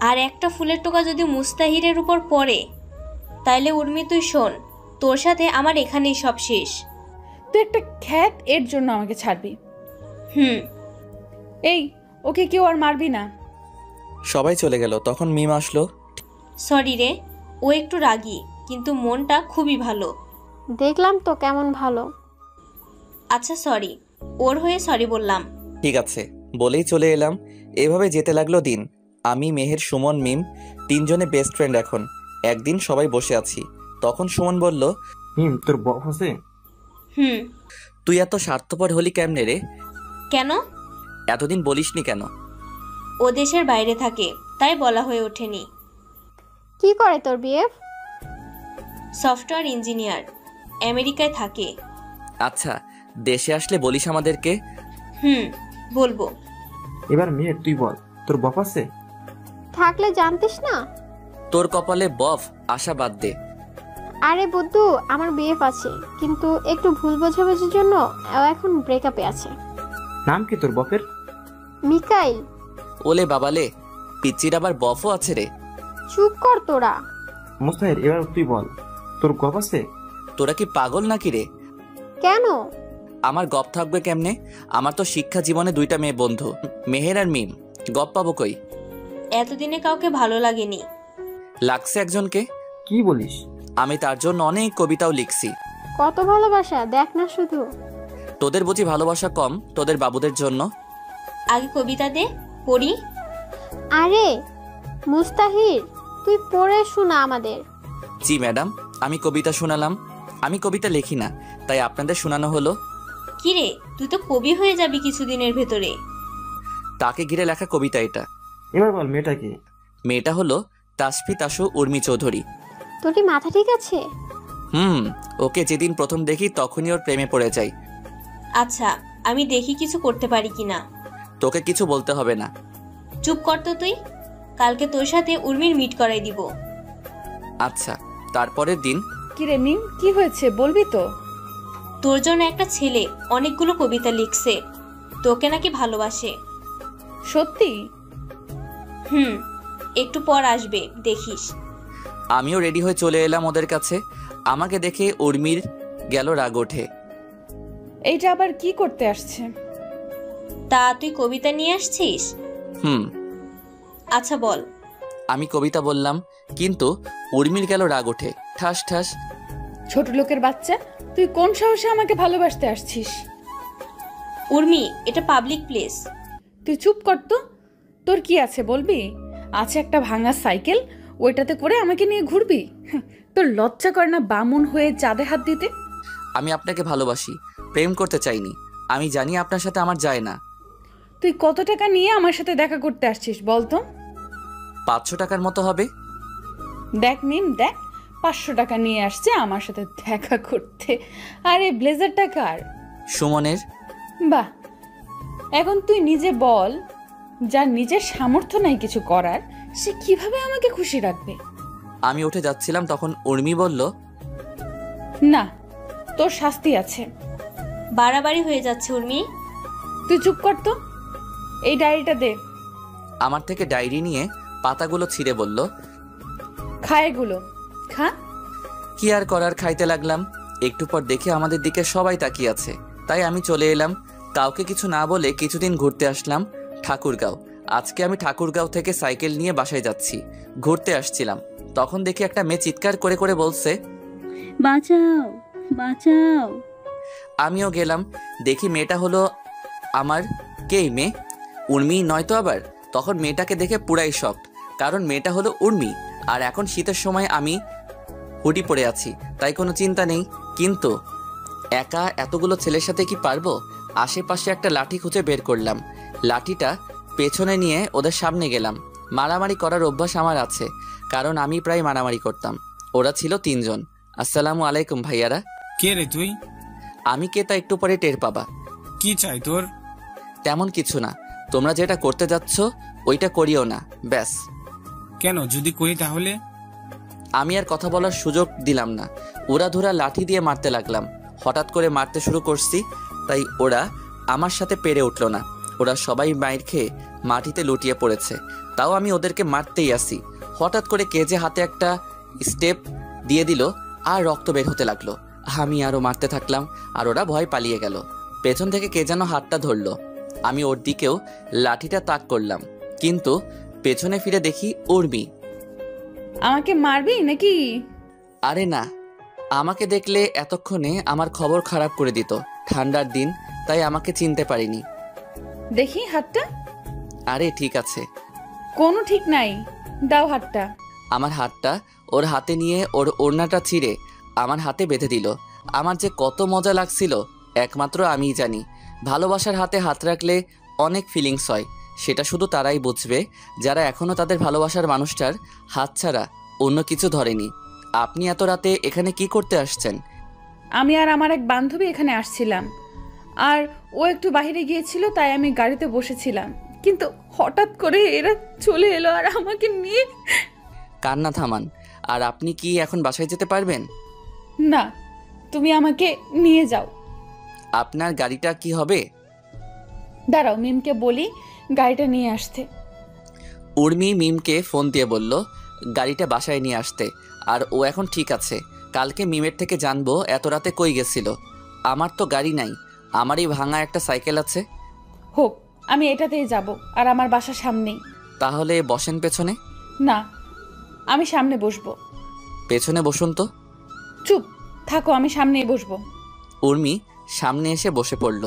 আর একটা ফুলের টোকা যদি মুস্তাহিরের উপর পড়ে তাইলে উর্মি তুই শোন, তোর সাথে আমার এখানেই সব শেষ। তুই একটা খ্যাত, এর জন্য আমাকে ছাড়বি? এই, ওকে কেউ আর মারবি না। সবাই চলে গেল। তখন মিম আসলো। সরি রে, ও একটু রাগী কিন্তু মনটা খুবই ভালো। দেখলাম তো কেমন ভালো। আচ্ছা সরি, ওর হয়ে সরি বললাম। ঠিক আছে বলেই চলে এলাম। এভাবে যেতে লাগলো দিন। আমি, মেহের, সুমন, মিম তিনজনে বেস্ট ফ্রেন্ড এখন। একদিন সবাই বসে আছি, তখন সুমন বলল, মিম তোর বফ আছে? তুই এত স্বার্থপর হলি কেমনে রে? কেন? এতদিন বলিসনি কেন? ও দেশের বাইরে থাকে তাই বলা হয়ে ওঠেনি। কি করে তোর বিএফ? সফটওয়্যার ইঞ্জিনিয়ার, আমেরিকায় থাকে। আচ্ছা, দেশে আসলে বলিস আমাদেরকে। বলবো। এবার মেহের তুই বল, তোর বফ আছে? থাকলে জানতিস না? তোর কপালে বফ আশা বাদ দে। আরে বুদ্ধু, আমার বিএফ আছে, কিন্তু একটু ভুল বোঝাবুঝির জন্য ও এখন ব্রেকআপে আছে। নাম কি তোর বফের? মিকাইল। ওলে বাবালে, পিচ্চির আবার বফও আছে রে। চুপ কর তোরা। মুস্তাহির এবার তুই বল, তোর গপ আছে? তোরা কি পাগল নাকি রে? কেন? আমার গপ থাকবে কেমনে? আমার তো শিক্ষা জীবনে দুইটা মেয়ে বন্ধু, মেহের আর মিম। গপ পাবো কই? এতদিনে কাউকে ভালো লাগেনি। লাগছে একজনকে। কি বলিস? আমি তার জন্য অনেক কবিতাও লিখছি। কত ভালোবাসা দেখ না শুধু। তোদের বুঝি ভালোবাসা কম তোদের বাবুদের জন্য? আগে কবিতা দে, পড়ি। আরে মুস্তাহির, তুই পড়ে শোনা আমাদের। জি ম্যাডাম, আমি কবিতা শোনালাম। আমি কবিতা লিখি না, তাই আপনাদের শোনানো হলো। কিরে, তুই তো কবি হয়ে যাবি কিছুদিনের ভেতরে। তাকে ঘিরে লেখা কবিতা এটা। এবার বল মেয়েটা কি? মেয়েটা হলো তাসফি তাসু উর্মি চৌধুরী। তোর কি মাথা ঠিক আছে? ওকে যেদিন প্রথম দেখি তখনই ওর প্রেমে পড়ে যাই। আচ্ছা, আমি দেখি কিছু করতে পারি কিনা। তোকে কিছু বলতে হবে না। চুপ কর তো তুই। কালকে তোর সাথে উর্মির মিট করাই দিব। আচ্ছা। তারপরের দিন। কিরে মিম, কি হয়েছে বলবি তো? তোর জন্য একটা ছেলে অনেকগুলো কবিতা লিখছে, তোকে নাকি ভালোবাসে। সত্যি? একটু পর আসবে, দেখিস। আমিও রেডি হয়ে চলে এলাম ওদের কাছে। আমাকে দেখে উর্মির গেল রাগ ওঠে। এইটা আবার কি করতে আসছে? তা তুই কবিতা নিয়ে আসছিস? হুম। আচ্ছা বল। আমি কবিতা বললাম, কিন্তু উর্মির গেল রাগ ওঠে। ঠাস ঠাস। ছোট লোকের বাচ্চা, তুই কোন সাহসে আমাকে ভালোবাসতে আসছিস? উর্মি, এটা পাবলিক প্লেস। তুই চুপ কর তো। তোর কি আছে বলবি? আছে একটা ভাঙা সাইকেল, ওইটাতে করে আমাকে নিয়ে ঘুরবি? তোর লজ্জা করে না বামুন হয়ে চাঁদে হাত দিতে? আমি আপনাকে ভালোবাসি, প্রেম করতে চাইনি। আমি জানি আপনার সাথে আমার যায় না। তুই কত টাকা নিয়ে আমার সাথে দেখা করতে আসছিস বলতো? 500 টাকার মতো হবে। দেখ মিম, দেখ 500 টাকা নিয়ে আসছে আমার সাথে দেখা করতে। আরে ব্লেজারটা কার? সুমনের। বাহ, এখন তুই নিজে বল, যার নিজের সামর্থ্য নাই কিছু করার, সে কিভাবে আমাকে খুশি রাখবে? আমি উঠে যাচ্ছিলাম, তখন উর্মি বলল, না, তোর শাস্তি আছে। বাড়াবাড়ি হয়ে যাচ্ছে উর্মি। তুই চুপ কর তো। এই ডায়েরিটা দে। আমার থেকে ডায়েরি নিয়ে পাতাগুলো ছিঁড়ে বলল, খা এগুলো, খা। কি আর করার, খাইতে লাগলাম। একটু পর দেখে আমাদের দিকে সবাই তাকিয়ে আছে, তাই আমি চলে এলাম। কাউকে কিছু না বলে কিছুদিন ঘুরতে আসলাম ঠাকুরগাঁও। আজকে আমি ঠাকুরগাঁও থেকে সাইকেল নিয়ে বাসায় যাচ্ছি। ঘুরতে আসছিলাম, তখন দেখি একটা মেয়ে চিৎকার করে করে বলছে, বাঁচাও বাঁচাও। আমিও গেলাম। দেখি মেয়েটা হলো আমার। কে মেয়ে? উর্মি নয় তো আবার? তখন মেয়েটাকে দেখে পুরাই শকড, কারণ মেয়েটা হলো উর্মি। আর এখন শীতের সময় আমি হুডি পরে আছি, তাই কোনো চিন্তা নেই। কিন্তু একা এতগুলো ছেলের সাথে কি পারবো? আশেপাশে একটা লাঠি খুঁজে বের করলাম। লাঠিটা পেছনে নিয়ে ওদের সামনে গেলাম। মারামারি করার অভ্যাস আমার আছে, কারণ আমি প্রায় মারামারি করতাম। ওরা ছিল 3 জন। আসসালামু আলাইকুম ভাইয়ারা। কে রে তুই? আমি কে তা একটু পরে টের পাবা। কি চাই তোর? তেমন কিছু না, তোমরা যেটা করতে যাচ্ছ ওইটা করিও না, ব্যাস। কেন, যদি করি তাহলে? আমি আর কথা বলার সুযোগ দিলাম না। ওরা ধরা লাঠি দিয়ে মারতে লাগলাম। হঠাৎ করে মারতে শুরু করছি, তাই ওরা আমার সাথে পেরে উঠল না। ওরা সবাই মাইর খেয়ে মাটিতে লুটিয়ে পড়েছে, তাও আমি ওদেরকে মারতেই আসি। হঠাৎ করে কে যে হাতে একটা স্টেপ দিয়ে দিল, আর রক্ত বের হতে লাগলো। আমি আরও মারতে থাকলাম, আর ওরা ভয় পালিয়ে গেল। পেছন থেকে কে যেন হাতটা ধরলো। আমি ওর দিকেও লাঠিটা তাক করলাম, কিন্তু পেছনে ফিরে দেখি উর্মি। আমাকে মারবি নাকি? আরে না, আমাকে দেখলে এতক্ষণে আমার খবর খারাপ করে দিত। ঠান্ডার দিন, তাই আমাকে চিনতে পারিনি। দেখি হাতটা। আরে ঠিক আছে। কোনো ঠিক নাই, দাও হাতটা। আমার হাতটা ওর হাতে নিয়ে ওর ওড়নাটা ছিঁড়ে আমার হাতে বেঁধে দিল। আমার যে কত মজা লাগছিল একমাত্র আমিই জানি। ভালোবাসার হাতে হাত রাখলে অনেক ফিলিংস হয়, সেটা শুধু তারাই বুঝবে যারা এখনও তাদের ভালোবাসার মানুষটার হাত ছাড়া অন্য কিছু ধরেনি। আপনি এত রাতে এখানে কি করতে আসছেন? আমি আর আমার এক বান্ধবী এখানে আসছিলাম, আর ও একটু বাইরে গিয়েছিল, তাই আমি গাড়িতে বসেছিলাম, কিন্তু হঠাৎ করে এরা চলে এলো আর আমাকে নিয়ে। কান্না থামান। আর আপনি কি এখন বাসায় যেতে পারবেন? না, তুমি আমাকে নিয়ে যাও। আপনার গাড়িটা কি হবে? দাঁড়াও, মিমকে বলি গাড়িটা নিয়ে আসতে। উর্মি মিমকে ফোন দিয়ে বলল গাড়িটা বাসায় নিয়ে আসতে, আর ও এখন ঠিক আছে। কালকে মিমের থেকে জানবো এত রাতে কই গেছিল। আমার তো গাড়ি নাই, আমারই ভাঙা একটা সাইকেল আছে। হোক, আমি এটাতেই যাব, আর আমার বাসার সামনেই। তাহলে বসেন পেছনে। না, আমি সামনে বসবো। পেছনে বসুন তো। চুপ থাকো, আমি সামনেই বসবো। উর্মি সামনে এসে বসে পড়ল।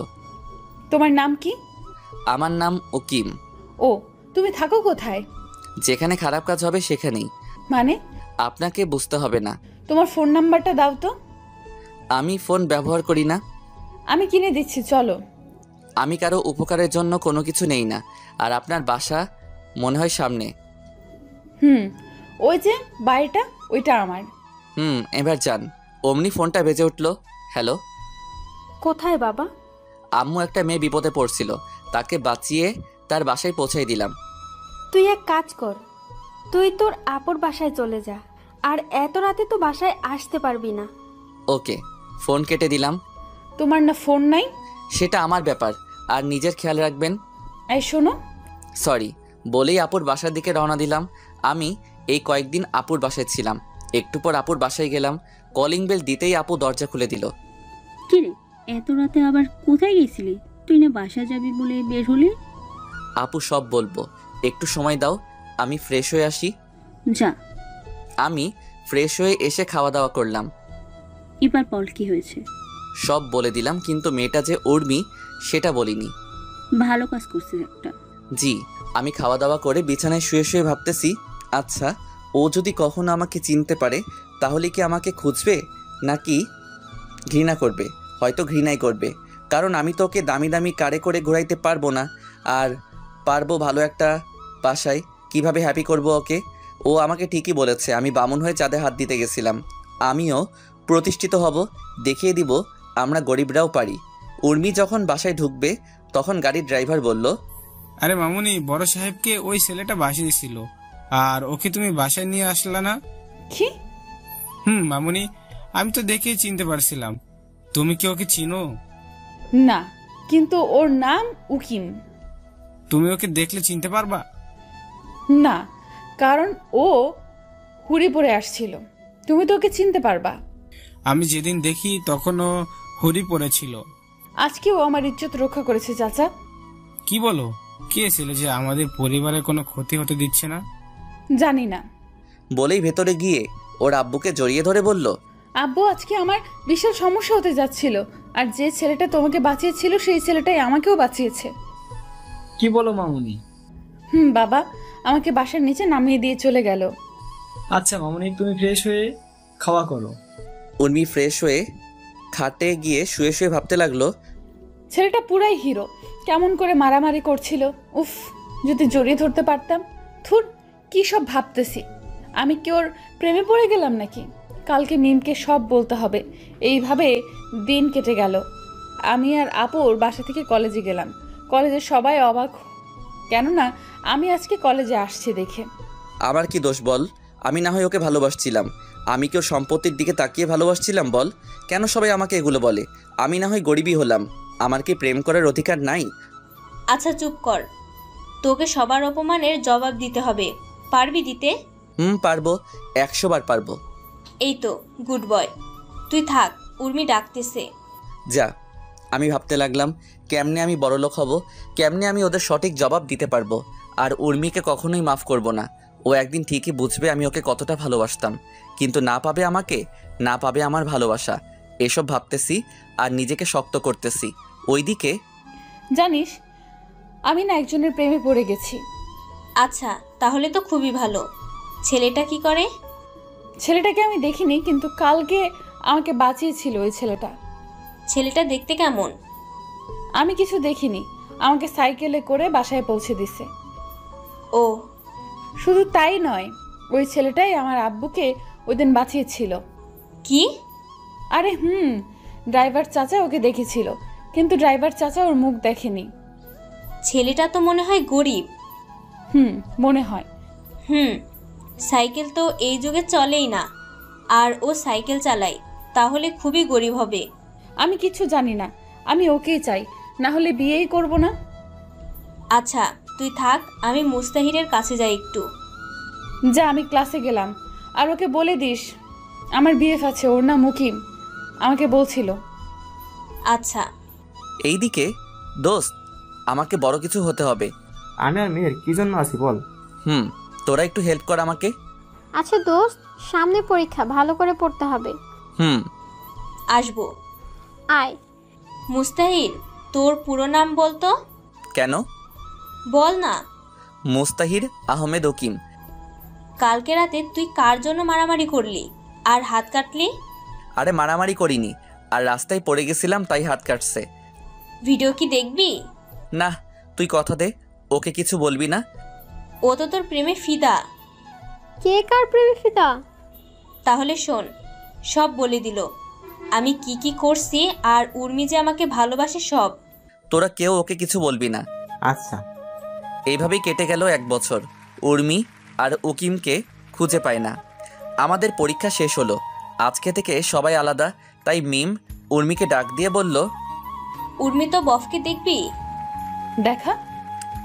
তোমার নাম কি? আমার নাম উকিম। ও, তুমি থাকো কোথায়? যেখানে খারাপ কাজ হবে সেখানেই। মানে? আপনাকে বুঝতে হবে না। তোমার ফোন নাম্বারটা দাও তো। আমি ফোন ব্যবহার করি না। আমি কিনে দিচ্ছি, চলো। আমি কারো উপকারের জন্য কোনো কিছু নেই না। আর আপনার বাসা মনে হয় সামনে। ওই যে বাড়িটা, ওইটা আমার। এবার যান। অমনি ফোনটা বেজে উঠল। হ্যালো। কোথায় বাবা? আম্মু একটা মেয়ে বিপদে পড়ছিল, তাকে বাঁচিয়ে তার বাসায় পৌঁছাই দিলাম। তুই এক কাজ কর, তুই তোর আপুর বাসায় চলে যা, আর এত রাতে তো বাসায় আসতে পারবি না। ওকে, ফোন কেটে দিলাম। তোমার না ফোন নাই? সেটা আমার ব্যাপার, আর নিজের খেয়াল রাখবেন। এই শোনো। সরি বলেই আপুর বাসার দিকে রওনা দিলাম। আমি এই কয়েকদিন আপুর বাসায় ছিলাম। একটু পর আপুর বাসায় গেলাম। কলিং বেল দিতেই আপু দরজা খুলে দিল। কিরে, এত রাতে আবার কোথায় গেছিলি? তুই না বাসা যাবি বলে বের হলি? আপু সব বলবো, একটু সময় দাও, আমি ফ্রেশ হয়ে আসি। যা। আমি ফ্রেশ হয়ে এসে খাওয়া দাওয়া করলাম। এবার বল কি হয়েছে? সব বলে দিলাম, কিন্তু মেয়েটা যে উর্মি সেটা বলিনি। ভালো কাজ করছিস একটা। জি। আমি খাওয়া দাওয়া করে বিছানায় শুয়ে শুয়ে ভাবতেছি, আচ্ছা ও যদি কখনো আমাকে চিনতে পারে তাহলে কি আমাকে খুঁজবে নাকি ঘৃণা করবে? হয়তো ঘৃণাই করবে, কারণ আমি তো ওকে দামি দামি কারে করে ঘোরাইতে পারবো না। আর পারবো ভালো একটা বাসায় কিভাবে হ্যাপি করব ওকে? ও আমাকে ঠিকই বলেছে, আমি বামুন হয়ে চাঁদে হাত দিতে গেছিলাম। আমিও প্রতিষ্ঠিত হব, দেখিয়ে দিব আমরা গরিবরাও পারি। উর্মি যখন বাসায় ঢুকবে তখন গাড়ির ড্রাইভার বলল, আরে মামুনি, বড় সাহেবকে ওই ছেলেটা বাসিয়েছিল, আর ওকে তুমি বাসায় নিয়ে আসলা না? কি? মামুনি, আমি তো দেখে চিনতে পারছিলাম। তুমি কি ওকে চিনো? না, কিন্তু ওর নাম উকিম। তুমি ওকে দেখলে চিনতে পারবা? না, কারণ ও হুড়ি পরে আসছিল। তুমি তো ওকে চিনতে পারবা। আমি যেদিন দেখি তখনও হুড়ি পড়েছিল। আজকেও আমার ইজ্জত রক্ষা করেছে চাচা। কি বলো? কে ছেলে যে আমাদের পরিবারের কোনো ক্ষতি হতে দিচ্ছে না? জানি না। বলেই ভেতরে গিয়ে ওর আব্বুকে জড়িয়ে ধরে বলল, আব্বু, আজকে আমার বিশাল সমস্যা হতে যাচ্ছিল, আর যে ছেলেটা তোমাকে বাঁচিয়েছিল সেই ছেলেটাই আমাকেও বাঁচিয়েছে। কি বলো মামুনি? বাবা আমাকে বাসার নিচে নামিয়ে দিয়ে চলে গেল। আচ্ছা মামুনি, তুমি ফ্রেশ হয়ে খাওয়া করো। উর্মি ফ্রেশ হয়ে খাটে গিয়ে শুয়ে শুয়ে ভাবতে লাগলো, ছেলেটা পুরাই হিরো, কেমন করে মারামারি করছিল। উফ, যদি জড়িয়ে ধরতে পারতাম। থুর, কি সব ভাবতেছি। আমি কি ওর প্রেমে পড়ে গেলাম নাকি? কালকে মিমকে সব বলতে হবে। এইভাবে দিন কেটে গেল। আমি আর আপুর বাসা থেকে কলেজে গেলাম। কলেজে সবাই অবাক, কেননা আমি আজকে কলেজে আসছি দেখে। আমার কি দোষ বল? আমি না হয় ওকে ভালোবাসছিলাম। আমি কি ওর সম্পত্তির দিকে তাকিয়ে ভালোবাসছিলাম বল? কেন সবাই আমাকে এগুলো বলে? আমি না হয় গরিবই হলাম, আমার কি প্রেম করার অধিকার নাই? আচ্ছা চুপ কর, তোকে সবার অপমানের জবাব দিতে হবে। পারবি দিতে? পারবো, 100 বার পারবো। এই তো গুড বয়, তুই থাক, উর্মি ডাকতেছে। যা। আমি ভাবতে লাগলাম, কেমনে আমি বড়লোক হব, কেমনে আমি ওদের সঠিক জবাব দিতে পারবো। আর উর্মিকে কখনোই মাফ করব না। ও একদিন ঠিকই বুঝবে আমি ওকে কতটা ভালোবাসতাম, কিন্তু না পাবে আমাকে, না পাবে আমার ভালোবাসা। এসব ভাবতেছি আর নিজেকে শক্ত করতেছি। ওইদিকে জানিস, আমি না একজনের প্রেমে পড়ে গেছি। আচ্ছা, তাহলে তো খুবই ভালো। ছেলেটা কি করে? ছেলেটাকে আমি দেখিনি, কিন্তু কালকে আমাকে বাঁচিয়েছিল ওই ছেলেটা। ছেলেটা দেখতে কেমন? আমি কিছু দেখিনি, আমাকে সাইকেলে করে বাসায় পৌঁছে দিছে। ও, শুধু তাই নয়, ওই ছেলেটাই আমার আব্বুকে ওই দিন বাঁচিয়েছিল। কি? আরে ড্রাইভার চাচা ওকে দেখেছিল, কিন্তু ড্রাইভার চাচা ওর মুখ দেখেনি। ছেলেটা তো মনে হয় গরিব। মনে হয়। সাইকেল তো এই যুগে চলেই না, আর ও সাইকেল চালায়, তাহলে খুবই গরিব হবে। আমি কিছু জানি না, আমি ওকেই চাই, না হলে বিয়েই করব না। আচ্ছা তুই থাক, আমি মুস্তাহিরের কাছে যাই একটু। যা, আমি ক্লাসে গেলাম। আর ওকে বলে দিস আমার বিএফ আছে, ওর নাম মুকিম, আমাকে বলছিল। আচ্ছা। এইদিকে দোস্ত, আমাকে বড় কিছু হতে হবে। আমি আর মেয়ের কি জন্য আছি বল? তোরা একটু হেল্প কর আমাকে। আচ্ছা দোস্ত, সামনে পরীক্ষা, ভালো করে পড়তে হবে। আসবো। আয়। মুস্তাহির, তোর পুরো নাম বলতো। কেন? বল না। মুস্তাহির আহমেদ উকিম। কালকে রাতে তুই কার জন্য মারামারি করলি আর হাত কাটলি? আরে মারামারি করিনি, আর রাস্তায় পড়ে গেছিলাম তাই হাত কাটছে। ভিডিও কি দেখবি? না, তুই কথা দে, ওকে কিছু বলবি না। ও তো তোর প্রেমে ফিদা। কে কার প্রেমে ফিদা? তাহলে শোন, সব বলে দিল আমি কি কি করছি, আর উর্মি যে আমাকে ভালোবাসে সব। তোরা কেউ ওকে কিছু বলবি না। আচ্ছা। এইভাবেই কেটে গেল 1 বছর। উর্মি আর উকিমকে খুঁজে পায় না। আমাদের পরীক্ষা শেষ হলো, আজকে থেকে সবাই আলাদা। তাই মিম উর্মিকে ডাক দিয়ে বলল, উর্মি তো বফকে দেখবি। দেখা।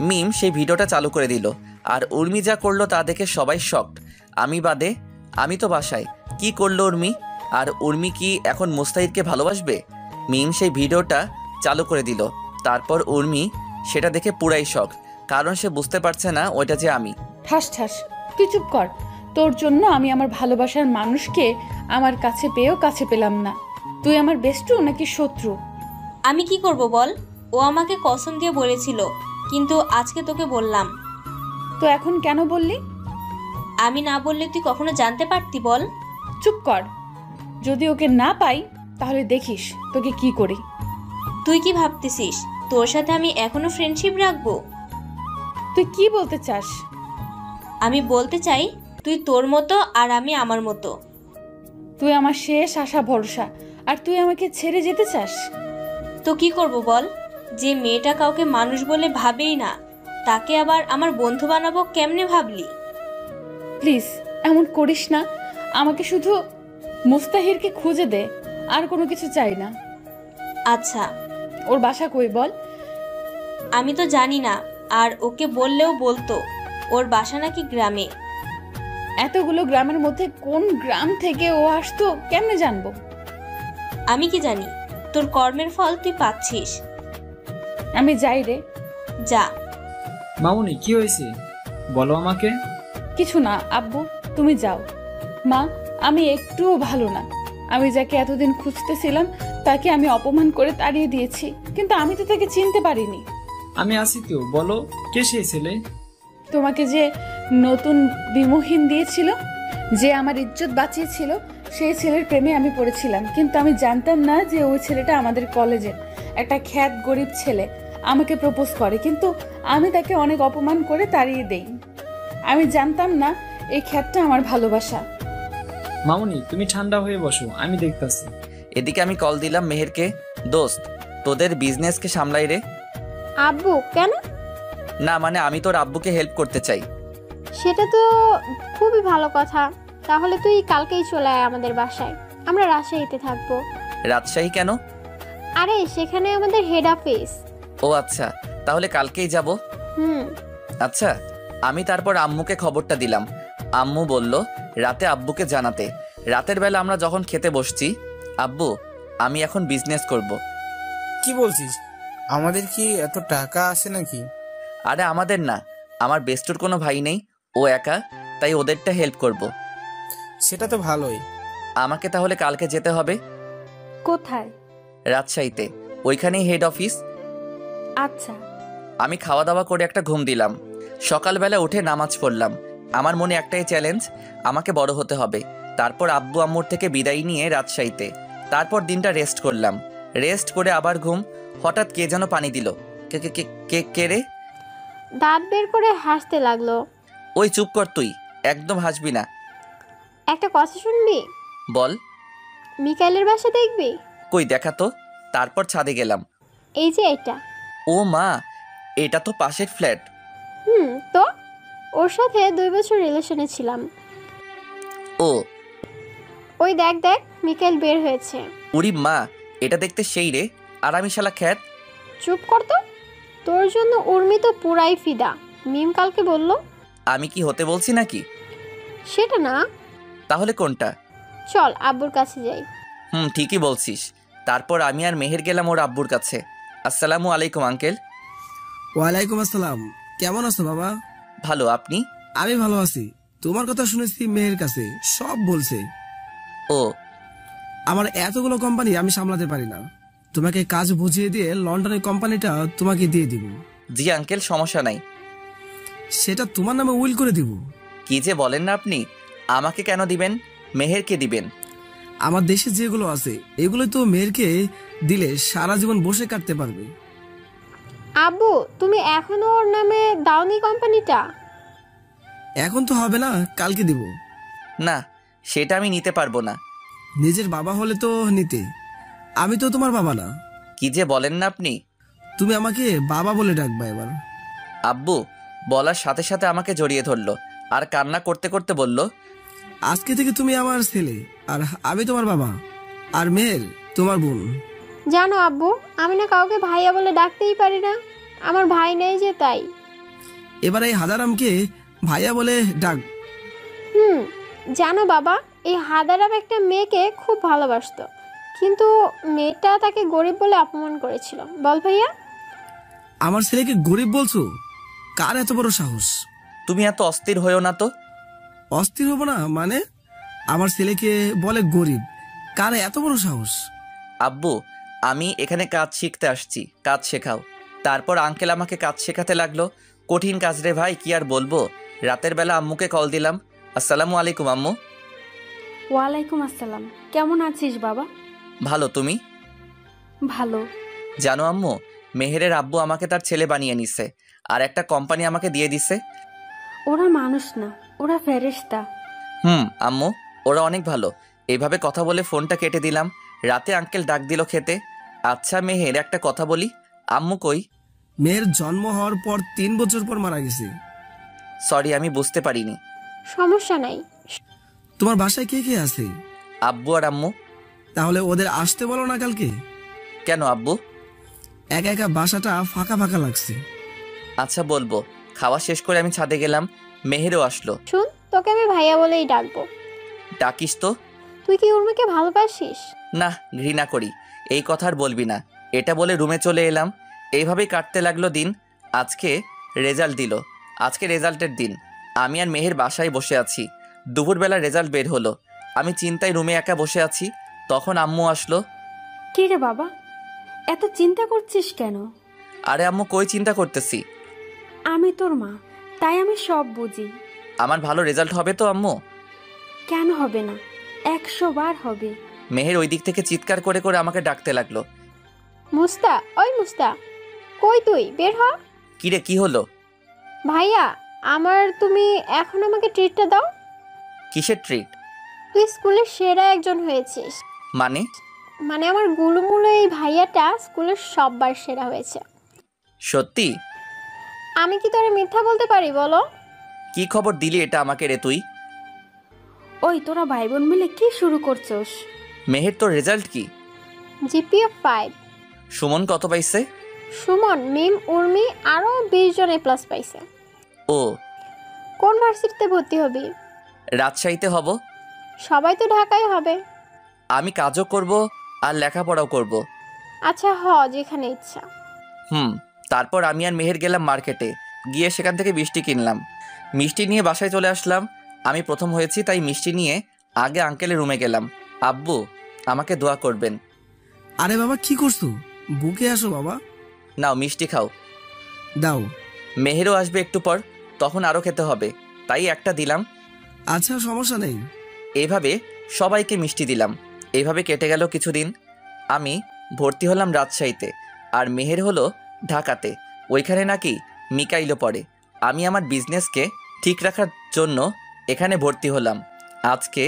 মিম সেই ভিডিওটা চালু করে দিল, আর উর্মি যা করলো তা দেখে সবাই শকড। আমি বাদে। আমি তো বাসায় কি করলো উর্মি? আর উর্মি কি এখন মুস্তাহিদকে ভালোবাসবে? মিম সেই ভিডিওটা চালু করে দিল। তারপর উর্মি সেটা দেখে পুরাই শখ, কারণ সে বুঝতে পারছে না ওইটা যে আমি। ঠাস ঠাস, তুই চুপ কর। তোর জন্য আমি আমার ভালোবাসার মানুষকে আমার কাছে পেয়েও কাছে পেলাম না। তুই আমার বেস্টু নাকি শত্রু? আমি কি করব বল? ও আমাকে কসম দিয়ে বলেছিল, কিন্তু আজকে তোকে বললাম। তো এখন কেন বললি? আমি না বললে তুই কখনো জানতে পারতি বল? চুপ কর। যদি ওকে না পাই তাহলে দেখিস তোকে কি করি। তুই কি ভাবতেছিস তোর সাথে আমি এখনো ফ্রেন্ডশিপ রাখবো? তুই কি বলতে চাস? আমি বলতে চাই তুই তোর মতো আর আমি আমার মতো। তুই আমার শেষ আশা ভরসা, আর তুই আমাকে ছেড়ে যেতে চাস? তো কি করব বল? যে মেয়েটা কাউকে মানুষ বলে ভাবেই না, তাকে আবার আমার বন্ধু বানাবো কেমনে ভাবলি? প্লিজ এমন করিস না। আমাকে শুধু মুস্তাহিরকে খুঁজে দে, আর কোনো কিছু চাই না। আচ্ছা, ওর বাসা কই বল? আমি তো জানি না, আর ওকে বললেও বলতো ওর বাসা নাকি গ্রামে। এতগুলো গ্রামের মধ্যে কোন গ্রাম থেকে ও আসতো কেমনে জানবো? আমি কি জানি? তোর কর্মের ফল তুই পাচ্ছিস। আমি যাই রে। যা। মামুনি কি হয়েছে বলো আমাকে। কিছু না আব্বু, তুমি যাও। মা, আমি একটুও ভালো না। আমি যাকে এতদিন খুঁজতেছিলাম তাকে আমি অপমান করে তাড়িয়ে দিয়েছি, কিন্তু আমি তো তাকে চিনতে পারিনি। আমি আসি তো, বলো কে সেই ছেলে? তোমাকে যে নতুন বিমোহিন দিয়েছিল, যে আমার ইজ্জত বাঁচিয়েছিল, সেই ছেলের প্রেমে আমি পড়েছিলাম। কিন্তু আমি জানতাম না যে ওই ছেলেটা আমাদের কলেজের একটা খ্যাত গরিব ছেলে। আমাকে প্রপোজ করে, কিন্তু আমি তাকে অনেক অপমান করে তাড়িয়ে দেই। আমি জানতাম না এই খ্যাতটা আমার ভালোবাসা। মামুনি তুমি ঠান্ডা হয়ে বসো, আমি দেখতাছি। এদিকে আমি কল দিলাম মেহেরকে। দোস্ত, তোদের বিজনেসকে সামলাই রে। আব্বু কেন? না মানে আমি তোর আব্বুকে হেল্প করতে চাই। সেটা তো খুবই ভালো কথা। তাহলে তুই কালকেই চলে আয় আমাদের বাসায়। আমরা রাজশাহীতে থাকবো। রাজশাহী কেন? আরে সেখানে আমাদের হেড অফিস। ও আচ্ছা, তাহলে কালকেই যাব। আচ্ছা, আমি তারপর আম্মুকে খবরটা দিলাম। আম্মু বলল রাতে আব্বুকে জানাতে। রাতের বেলা আমরা যখন খেতে বসছি, আব্বু আমি এখন বিজনেস করব। কি বলছিস? আমাদের কি এত টাকা আছে নাকি? আরে আমাদের না, আমার বেস্টুর কোনো ভাই নেই, ও একা, তাই ওদেরটা হেল্প করব। সেটা তো ভালোই। আমাকে তাহলে কালকে যেতে হবে। কোথায়? রাজশাহীতে, ওইখানেই হেড অফিস। আচ্ছা। আমি খাওয়া দাওয়া করে একটা ঘুম দিলাম। সকালবেলা উঠে নামাজ পড়লাম। আমার মনে একটাই চ্যালেঞ্জ, আমাকে বড় হতে হবে। তারপর আব্বু আম্মুর থেকে বিদায় নিয়ে রাজশাহীতে। তারপর দিনটা রেস্ট করলাম। রেস্ট করে আবার ঘুম। হঠাৎ কে যেন পানি দিল। কে কে কে কে রে? দাঁত বের করে হাসতে লাগলো। ওই চুপ কর তুই, একদম হাসবি না। একটা কথা শুনবি? বল। মিকাইলের বাসা দেখবি? কই দেখা তো। তারপর ছাদে গেলাম। এই যে এটা। ও মা, এটা তো পাশের ফ্ল্যাট। তো ওর সাথে 2 বছর রিলেশনে ছিলাম। ও ওই দেখ দেখ, মিকাইল বের হয়েছে। উরি মা, এটা দেখতে সেই রে। আর আমি শালা খ্যাত। চুপ কর তো। তোর জন্য উর্মি তো পুরাই ফিদা। মিম কালকে বলল। আমি কি হতে বলছি নাকি? সেটা না। তাহলে কোনটা? চল আব্বুর কাছে যাই। ঠিকই বলছিস। তারপর আমি আর মেহের গেলাম ওর আব্বুর কাছে। আসসালামু আলাইকুম আঙ্কেল। ওয়ালাইকুম আসসালাম। কেমন আছো বাবা? ভালো, আপনি? আমি ভালো আছি। তোমার কথা শুনেছি মেহের কাছে, সব বলছে। ও, আমার এতগুলো কোম্পানি আমি সামলাতে পারি না। তোমাকে কাজ বুঝিয়ে দিয়ে লন্ডনের কোম্পানিটা তোমাকে দিয়ে দিব। জি আঙ্কেল, সমস্যা নাই। সেটা তোমার নামে উইল করে দিব। কি যে বলেন না আপনি। আমাকে কেন দিবেন? মেহেরকে দিবেন। আমার দেশে যেগুলো আছে এগুলো তো মেহেরকে দিলে সারা জীবন বসে কাটতে পারবে। আব্বু, তুমি এখনো ওর নামে দাওনি কোম্পানিটা? এখন তো হবে না, কালকে দিব। না, সেটা আমি নিতে পারবো না। নিজের বাবা হলে তো নিতে। আমি তো তোমার বাবা না। কি যে বলেন না আপনি। তুমি আমাকে বাবা বলে ডাকবা এবার। আব্বু বলার সাথে সাথে আমাকে জড়িয়ে ধরলো আর কান্না করতে করতে বলল, আজকে থেকে তুমি আমার ছেলে, আর আমি তোমার বাবা, আর মেহের তোমার বোন। জানো আব্বু, আমি না কাউকে ভাইয়া বলে ডাকতেই পারি না। আমার ভাই নেই যে, তাই। এবার এই হাজারামকে ভাইয়া বলে ডাক। জানো বাবা, এই হাদারাম একটা মেয়েকে খুব ভালোবাসতো, কিন্তু মেয়েটা তাকে গরিব বলে অপমান করেছিল। বল ভাইয়া। আমার ছেলেকে গরিব বলছো? কার এত বড় সাহস? তুমি এত অস্থির হয়েও না তো। অস্থির হবো না মানে? আমার ছেলেকে বলে গরিব, কার এত বড় সাহস? আব্বু, আমি এখানে কাজ শিখতে আসছি, কাজ শেখাও। তারপর আঙ্কেল আমাকে কাজ শেখাতে লাগলো। কঠিন কাজ রে ভাই, কি আর বলবো। রাতের বেলা আম্মুকে কল দিলাম, আসসালামু আলাইকুম আম্মু। ওয়ালাইকুম আসসালাম। কেমন আছিস বাবা? ভালো, তুমি? ভালো। জানো আম্মু, মেহেরের আব্বু আমাকে তার ছেলে বানিয়ে নিছে, আর একটা কোম্পানি আমাকে দিয়ে দিছে। ওরা মানুষ না, ওরা ফেরেশতা। আম্মু, ওরা অনেক ভালো। এইভাবে কথা বলে ফোনটা কেটে দিলাম। রাতে আঙ্কেল ডাক দিল খেতে। আচ্ছা মেহের, একটা কথা বলি, আম্মু কই? মেয়ের জন্ম হওয়ার পর 3 বছর পর মারা গেছে। সরি, আমি বুঝতে পারিনি। সমস্যা নাই। তোমার বাসায় কে কে আছে? আব্বু আর আম্মু। তাহলে ওদের আসতে বলো না কালকে। কেন আব্বু? একা একা বাসাটা ফাঁকা ফাঁকা লাগছে। আচ্ছা বলবো। খাওয়া শেষ করে আমি ছাদে গেলাম, মেহেরও আসলো। শুন, তোকে আমি ভাইয়া বলেই ডাকবো। ডাকিস তো। তুই কি উর্মিকে ভালোবাসিস? না, ঘৃণা করি। এই কথা আর বলবি না। এটা বলে রুমে চলে এলাম। এইভাবেই কাটতে লাগলো দিন। আজকে রেজাল্ট দিল। আজকে রেজাল্টের দিন। আমি আর মেহের বাসায় বসে আছি। দুপুরবেলা রেজাল্ট বের হলো। আমি চিন্তায় রুমে একা বসে আছি। তখন আম্মু আসলো। কি রে বাবা, এত চিন্তা করছিস কেন? আরে আম্মু, কই চিন্তা করতেছি? আমি তোর মা, তাই আমি সব বুঝি। আমার ভালো রেজাল্ট হবে তো আম্মু? কেন হবে না, 100 বার হবে। মেহের ওই দিক থেকে চিৎকার করে করে আমাকে ডাকতে লাগলো। মুস্তা, ওই মুস্তা, কই তুই? বের হ। কিরে, কি হলো? ভাইয়া, তুমি এখন আমাকে ট্রিটটা দাও। কিসের ট্রিট? তুই স্কুলের সেরা একজন হয়েছিস। মানে আমার গুলুমুলু এই ভাইয়াটা স্কুলের সববার সেরা হয়েছে। সত্যি? আমি কি তোরে মিথ্যা বলতে পারি বলো? কি খবর দিলি এটা আমাকে রে তুই? ওই তোরা ভাই বোন মিলে কি শুরু করছস? মেহের, তোর রেজাল্ট কি? জিপিএ 5। সুমন কত পাইছে? সুমন, মিম, উর্মি আরো 20 জন A+ পাইছে। ও। কোন ভার্সিটিতে ভর্তি হবি? রাজশাহীতে হব। সবাই তো ঢাকায় হবে। আমি কাজও করব আর লেখাপড়াও করব। আচ্ছা, যেখানে ইচ্ছা। তারপর আমি আর মেহের গেলাম মার্কেটে। গিয়ে সেখান থেকে মিষ্টি কিনলাম। মিষ্টি নিয়ে বাসায় চলে আসলাম। আমি প্রথম হয়েছি, তাই মিষ্টি নিয়ে আগে আঙ্কেলের রুমে গেলাম। আব্বু, আমাকে দোয়া করবেন। আরে বাবা, কি করছো? বুকে আসো বাবা। নাও মিষ্টি খাও। দাও। মেহেরও আসবে একটু পর, তখন আরও খেতে হবে, তাই একটা দিলাম। আচ্ছা, সমস্যা নেই। এইভাবে সবাইকে মিষ্টি দিলাম। এইভাবে কেটে গেল কিছুদিন। আমি ভর্তি হলাম রাজশাহীতে, আর মেহের হলো ঢাকাতে। ওইখানে নাকি মিকাইলও পড়ে। আমি আমার বিজনেসকে ঠিক রাখার জন্য এখানে ভর্তি হলাম। আজকে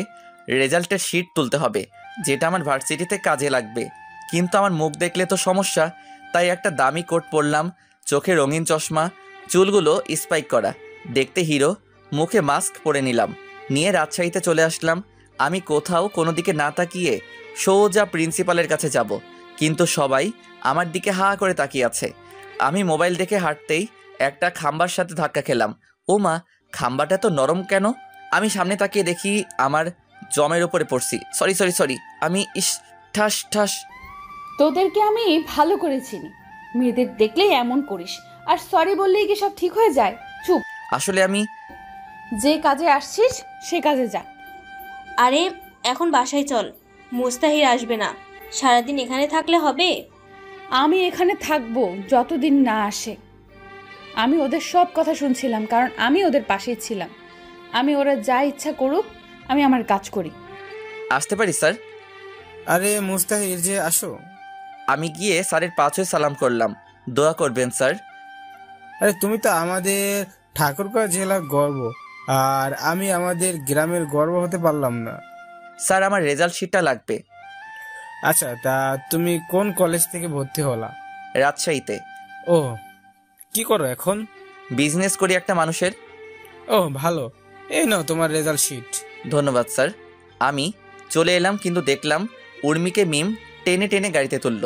রেজাল্টের শিট তুলতে হবে, যেটা আমার ভার্সিটিতে কাজে লাগবে। কিন্তু আমার মুখ দেখলে তো সমস্যা, তাই একটা দামি কোট পরলাম, চোখে রঙিন চশমা, চুলগুলো স্পাইক করা, দেখতে হিরো, মুখে মাস্ক পরে নিলাম। নিয়ে রাজশাহীতে চলে আসলাম। আমি কোথাও কোনো দিকে না তাকিয়ে সোজা প্রিন্সিপালের কাছে যাব, কিন্তু সবাই আমার দিকে হা করে তাকিয়ে আছে। আমি মোবাইল দেখে হাঁটতেই একটা খাম্বার সাথে ধাক্কা খেলাম। ও মা, খাম্বাটা তো নরম কেন? আমি সামনে তাকিয়ে দেখি আমার জমের উপরে পড়ছি। সরি, আমি ঠাস ঠাস। তোদেরকে আমি ভালো করে চিনি, মেয়েদের দেখলেই এমন করিস, আর সরি বললেই কি সব ঠিক হয়ে যায়? চুপ। আসলে আমি যে কাজে আসছিস সে কাজে যা। আরে এখন বাসায় চল, মুস্তাহির আসবে না। সারাদিন এখানে থাকলে হবে? আমি এখানে থাকবো যতদিন না আসে। আমি ওদের সব কথা শুনছিলাম, কারণ আমি ওদের পাশেই ছিলাম। আমি ওরা যা ইচ্ছা করুক, আমি আমার কাজ করি। আসতে পারি স্যার? আরে মুস্তাহির যে, আসো। আমি গিয়ে স্যারের পা ছুঁয়ে সালাম করলাম। দোয়া করবেন স্যার। আরে তুমি তো আমাদের ঠাকুরগাঁও জেলার গর্ব, আর আমি আমাদের গ্রামের গর্ব হতে পারলাম না। স্যার, আমার রেজাল্ট শিটটা লাগবে। আচ্ছা, তা তুমি কোন কলেজ থেকে ভর্তি হলা? রাজশাহীতে। ও, কি করো এখন? বিজনেস করি একটা মানুষের। ও ভালো, এই নাও তোমার রেজাল্ট শিট। ধন্যবাদ স্যার। আমি চলে এলাম, কিন্তু দেখলাম উর্মিকে মিম টেনে টেনে গাড়িতে তুলল।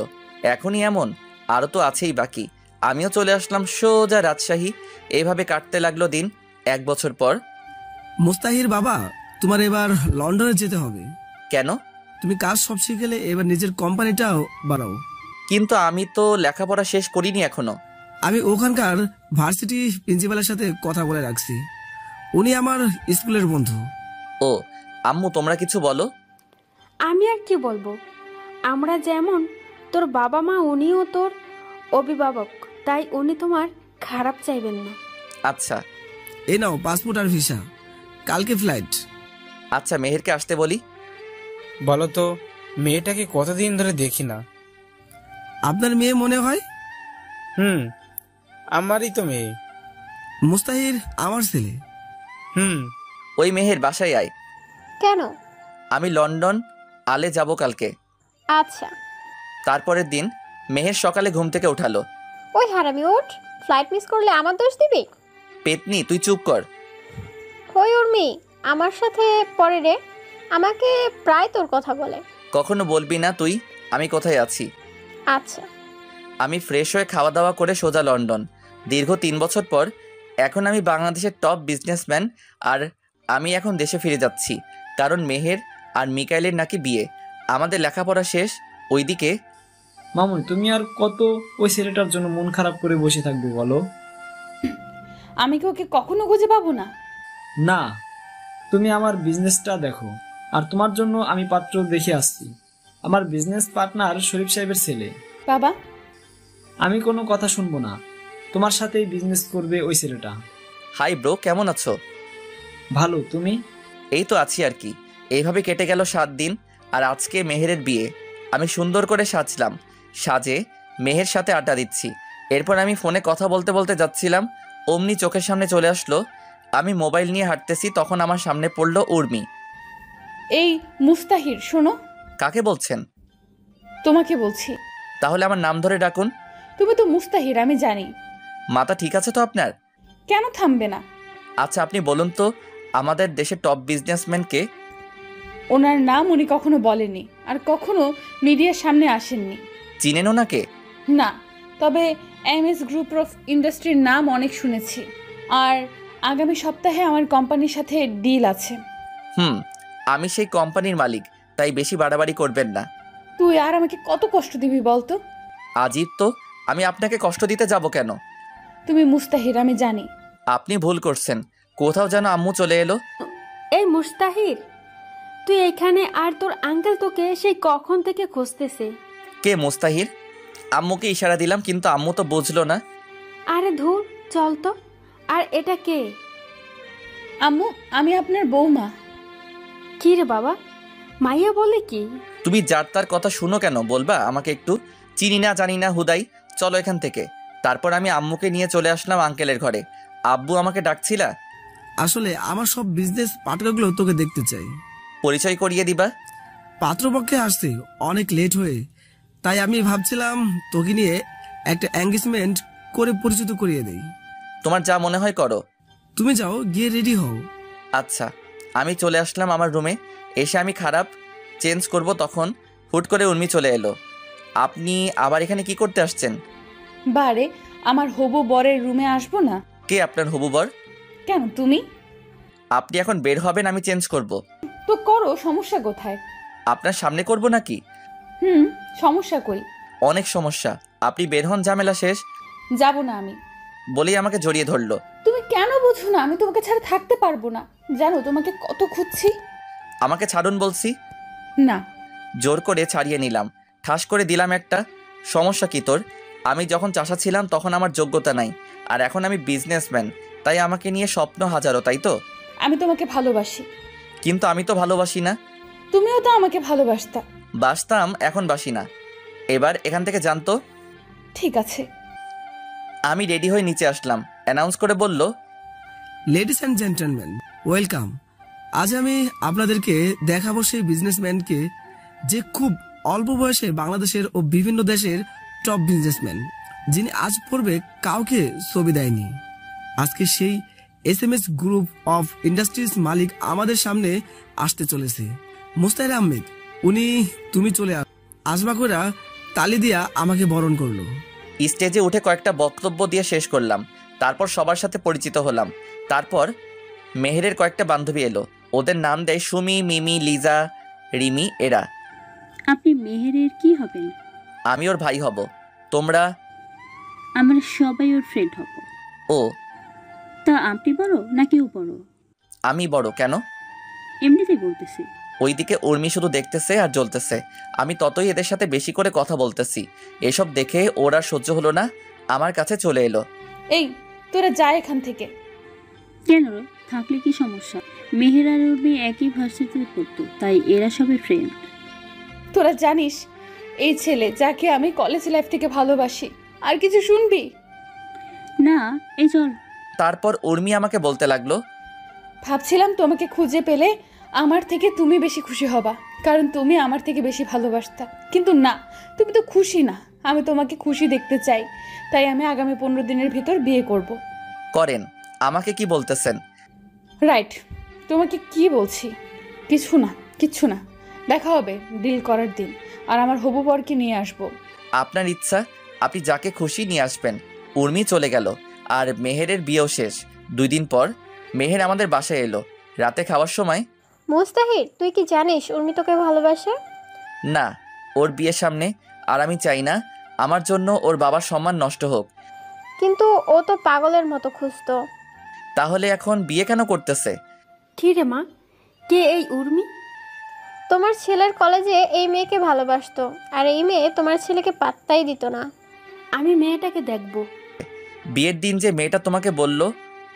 এখনই এমন? আরও তো আছেই বাকি। আমিও চলে আসলাম সোজা রাজশাহী। এইভাবে কাটতে লাগলো দিন। 1 বছর পর। মুস্তাহির বাবা, তোমার এবার লন্ডনে যেতে হবে। কেন? তুমি কাজ সব শিখে গেলে এবার নিজের কোম্পানিটাও বাড়াও। কিন্তু আমি তো লেখাপড়া শেষ করিনি এখনো। আমি ওখানকার ভার্সিটি প্রিন্সিপালের সাথে কথা বলে রাখছি, উনি আমার স্কুলের বন্ধু। ও আম্মু, তোমরা কিছু বলো। আমি আর কি বলবো, আমরা যেমন তোর বাবা মা, উনিও তোর অভিভাবক, তাই উনি তোমার খারাপ চাইবেন না। আচ্ছা। এই নাও পাসপোর্ট আর ভিসা, কালকে ফ্লাইট। আচ্ছা, মেহেরকে আসতে বলি। বলো তো, মেয়েটাকে কতদিন ধরে দেখি না। আপনার মেয়ে মনে হয়? আমারই তো মেয়ে। মুস্তাহির আমার ছেলে। ওই মেহের বাসায় আয়। কেন? আমি লন্ডন আলে যাব কালকে। আচ্ছা। তারপরের দিন মেহের সকালে ঘুম থেকে উঠালো। ওই হারামি ওঠ, ফ্লাইট মিস করলে আমার দোষ দিবি? পেতনি, তুই চুপ কর। ওই উর্মি, আমার সাথে পরে রে, আমাকে প্রায় তোর কথা বলে। কখনো বলবি না তুই আমি কোথায় আছি। আচ্ছা। আমি ফ্রেশ হয়ে খাওয়া দাওয়া করে সোজা লন্ডন। দীর্ঘ 3 বছর পর এখন আমি বাংলাদেশের টপ বিজনেসম্যান, আর আমি এখন দেশে ফিরে যাচ্ছি কারণ মেহের আর মিকাইলের নাকি বিয়ে। আমাদের লেখাপড়া শেষ। ওইদিকে মামুনি, তুমি আর কত ওই ছেলেটার জন্য মন খারাপ করে বসে থাকবে বলো? আমি কি ওকে কখনো খুঁজে পাবো না? না, তুমি আমার বিজনেসটা দেখো, আর তোমার জন্য আমি পাত্র দেখে আসছি। আমার বিজনেস পার্টনার শরীফ সাহেবের ছেলে। বাবা, আমি কোনো কথা শুনবো না, তোমার সাথেই বিজনেস করবে ওই ছেলেটা। হাই ব্রো, কেমন আছো? ভালো, তুমি? এই তো আছি আর কি। এইভাবে কেটে গেল 7 দিন, আর আজকে মেহেরের বিয়ে। আমি সুন্দর করে সাজলাম, সাজে মেহের সাথে আড্ডা দিচ্ছি। এরপর আমি ফোনে কথা বলতে বলতে যাচ্ছিলাম, অমনি চোখের সামনে চলে আসলো। আমি মোবাইল নিয়ে হাঁটতেছি, তখন আমার সামনে পড়লো উর্মি। এই মুস্তাহির, শোনো। কাকে বলছেন? তোমাকে বলছি। তাহলে আমার নাম ধরে ডাকুন। তুমি তো মুস্তাহির, আমি জানি। মাথা ঠিক আছে তো আপনার? কেন থামবে না? আচ্ছা, আপনি বলুন তো আমাদের দেশের টপ বিজনেসম্যান কে? ওনার নাম উনি কখনো বলেনি, আর কখনো মিডিয়ার সামনে আসেননি। চিনেন ওনাকে? না, তবে এমএস গ্রুপ অফ ইন্ডাস্ট্রির নাম অনেক শুনেছি, আর আগামী সপ্তাহে আমার কোম্পানির সাথে ডিল আছে। আমি সেই কোম্পানির মালিক, তাই বেশি বাড়াবাড়ি করবেন না। তুই আর আমাকে কত কষ্ট দিবি বলতো? আজীব তো, আমি আপনাকে কষ্ট দিতে যাব কেন? তুমি মুস্তাহির, আমি জানি। আপনি ভুল করছেন, কোথাও যেন আম্মু চলে এলো। এই মুস্তাহির, তুই এখানে, আর তোর আঙ্কেল তোকে সেই কখন থেকে খুঁজতেছে। কে মুস্তাহির? আম্মুকে ইশারা দিলাম, কিন্তু আম্মু তো বুঝলো না। আরে ধুর, চল তো। আর এটা কে? আম্মু, আমি আপনার বৌমা। কি রে বাবা, মাইয়া বলে কি? তুমি যার তার কথা শুনো কেন, বলবা আমাকে একটু? চিনি না জানি না হুদাই, চলো এখান থেকে। তারপর আমি আম্মুকে নিয়ে চলে আসলাম আঙ্কেলের ঘরে। আব্বু আমাকে ডাকছিলা? আসলে আমার সব বিজনেস পার্টনারগুলো তোকে দেখতে চাই। পরিচয় করিয়ে দিবা? পাত্রপক্ষে আসছে অনেক লেট হয়ে, তাই আমি ভাবছিলাম তোকে নিয়ে একটা এঙ্গেজমেন্ট করে পরিচিত করিয়ে দেই। তোমার যা মনে হয় করো। তুমি যাও, গিয়ে রেডি হও। আচ্ছা। আমি চলে আসলাম আমার রুমে। এসে আমি খারাপ চেঞ্জ করব, তখন হুট করে উর্মি চলে এলো। আপনি আবার এখানে কি করতে আসছেন? বারে, আমার হবু বরের রুমে আসবো না? কে আপনার হবু বর? কেন, তুমি? আপনি এখন বের হবেন, আমি চেঞ্জ করব। তো করো, সমস্যা কোথায়? আপনার সামনে করব নাকি? সমস্যা কই? অনেক সমস্যা। আপনি বের হন, ঝামেলা শেষ। যাব না আমি। বলেই আমাকে জড়িয়ে ধরলো। তুমি কেন বুঝো না? আমি তোমাকে ছাড়া থাকতে পারবো না। জানো তোমাকে কত খুঁজছি। আমাকে ছাড়ুন বলছি। না। জোর করে ছাড়িয়ে নিলাম, ঠাস করে দিলাম একটা। সমস্যা কি তোর? আমি যখন চাষা ছিলাম তখন আমার যোগ্যতা নাই, আর এখন আমি বিজনেসম্যান, তাই আমাকে নিয়ে স্বপ্ন হাজারো, তাই তো? আমি তোমাকে ভালোবাসি। কিন্তু আমি তো ভালোবাসি না। তুমিও তো আমাকে ভালোবাসতা। বাসতাম, এখন বাসি না। এবার এখান থেকে জানতো। ঠিক আছে। আমি রেডি হয়ে নিচে আসলাম, অ্যানাউন্স করে বলল, লেডিস অ্যান্ড জেন্টলম্যান, ওয়েলকাম। আজ আমি আপনাদেরকে দেখাবো সেই বিজনেসম্যানকে যে খুব অল্প বয়সে বাংলাদেশের ও বিভিন্ন দেশের টপ বিজনেসম্যান, যিনি আজ পূর্বে কাউকে ছবি দেয়নি। আজকে সেই এসএমএস গ্রুপ অফ ইন্ডাস্ট্রিজ মালিক আমাদের সামনে আসতে চলেছে, মুস্তাহির আহমেদ। উনি তুমি চলে আসবা করে তালি দিয়া আমাকে বরণ করলো। স্টেজে উঠে কয়েকটা বক্তব্য দিয়ে শেষ করলাম। তারপর সবার সাথে পরিচিত হলাম। তারপর মেহেরের কয়েকটা বান্ধবী এলো। ওদের নাম দেয় সুমি, মিমি, লিজা, রিমি। এরা। আপনি মেহেরের কি হবেন? আমি ওর ভাই হব। তোমরা? আমরা সবাই ওর ফ্রেন্ড হব। ও, তা আপনি বড় না কেউ বড়? আমি বড়। কেন? এমনিতেই বলতেছি। ওইদিকে উর্মি শুধু দেখতেছে আর জ্বলতেছে। আমি ততই এদের সাথে বেশি করে কথা বলতেছি। এসব দেখে ওর আর সহ্য হলো না, আমার কাছে চলে এলো। এই তোরা যা এখান থেকে। কেন রে? থাকলে কি সমস্যা? মেহের আর উর্মি একই ভার্সিটিতে পড়তো, তাই এরা সবাই ফ্রেন্ড। তোরা জানিস এই ছেলে যাকে আমি কলেজ লাইফ থেকে ভালোবাসি। আর কিছু শুনবি না? এই চল। তারপর উর্মি আমাকে বলতে লাগলো, ভাবছিলাম তোমাকে খুঁজে পেলে আমার থেকে তুমি বেশি খুশি হবা, কারণ তুমি আমার থেকে বেশি ভালোবাসতা। কিন্তু না, তুমি তো খুশি না। আমি তোমাকে খুশি দেখতে চাই, তাই আমি আগামী 15 দিনের ভিতর বিয়ে করব। করেন। আমাকে কি বলতেছেন? রাইট, তোমাকে কি বলছি? কিচ্ছু না। দেখা হবে ডিল করার দিন, আর আমার হবু বরকে নিয়ে আসবো। আপনার ইচ্ছা, আপনি যাকে খুশি নিয়ে আসবেন। উর্মি চলে গেল আর মেহেরের বিয়েও শেষ। 2 দিন পর মেহের আমাদের বাসায় এলো। রাতে খাওয়ার সময়, মুস্তাহির, তুই কি জানিস উর্মি তোকে ভালোবাসে? না, ওর বিয়ের সামনে। আর আমি চাই না আমার জন্য ওর বাবার সম্মান নষ্ট হোক। কিন্তু ও তো পাগলের মতো খুঁজতো। তাহলে এখন বিয়ে কেন করতেছে? কি রে মা, কে এই উর্মি? তোমার ছেলের কলেজে এই মেয়েকে ভালোবাসতো, আর এই মেয়ে তোমার ছেলেকে পাত্তাই দিত না। আমি মেয়েটাকে দেখব। বিয়ের দিন যে মেয়েটা তোমাকে বলল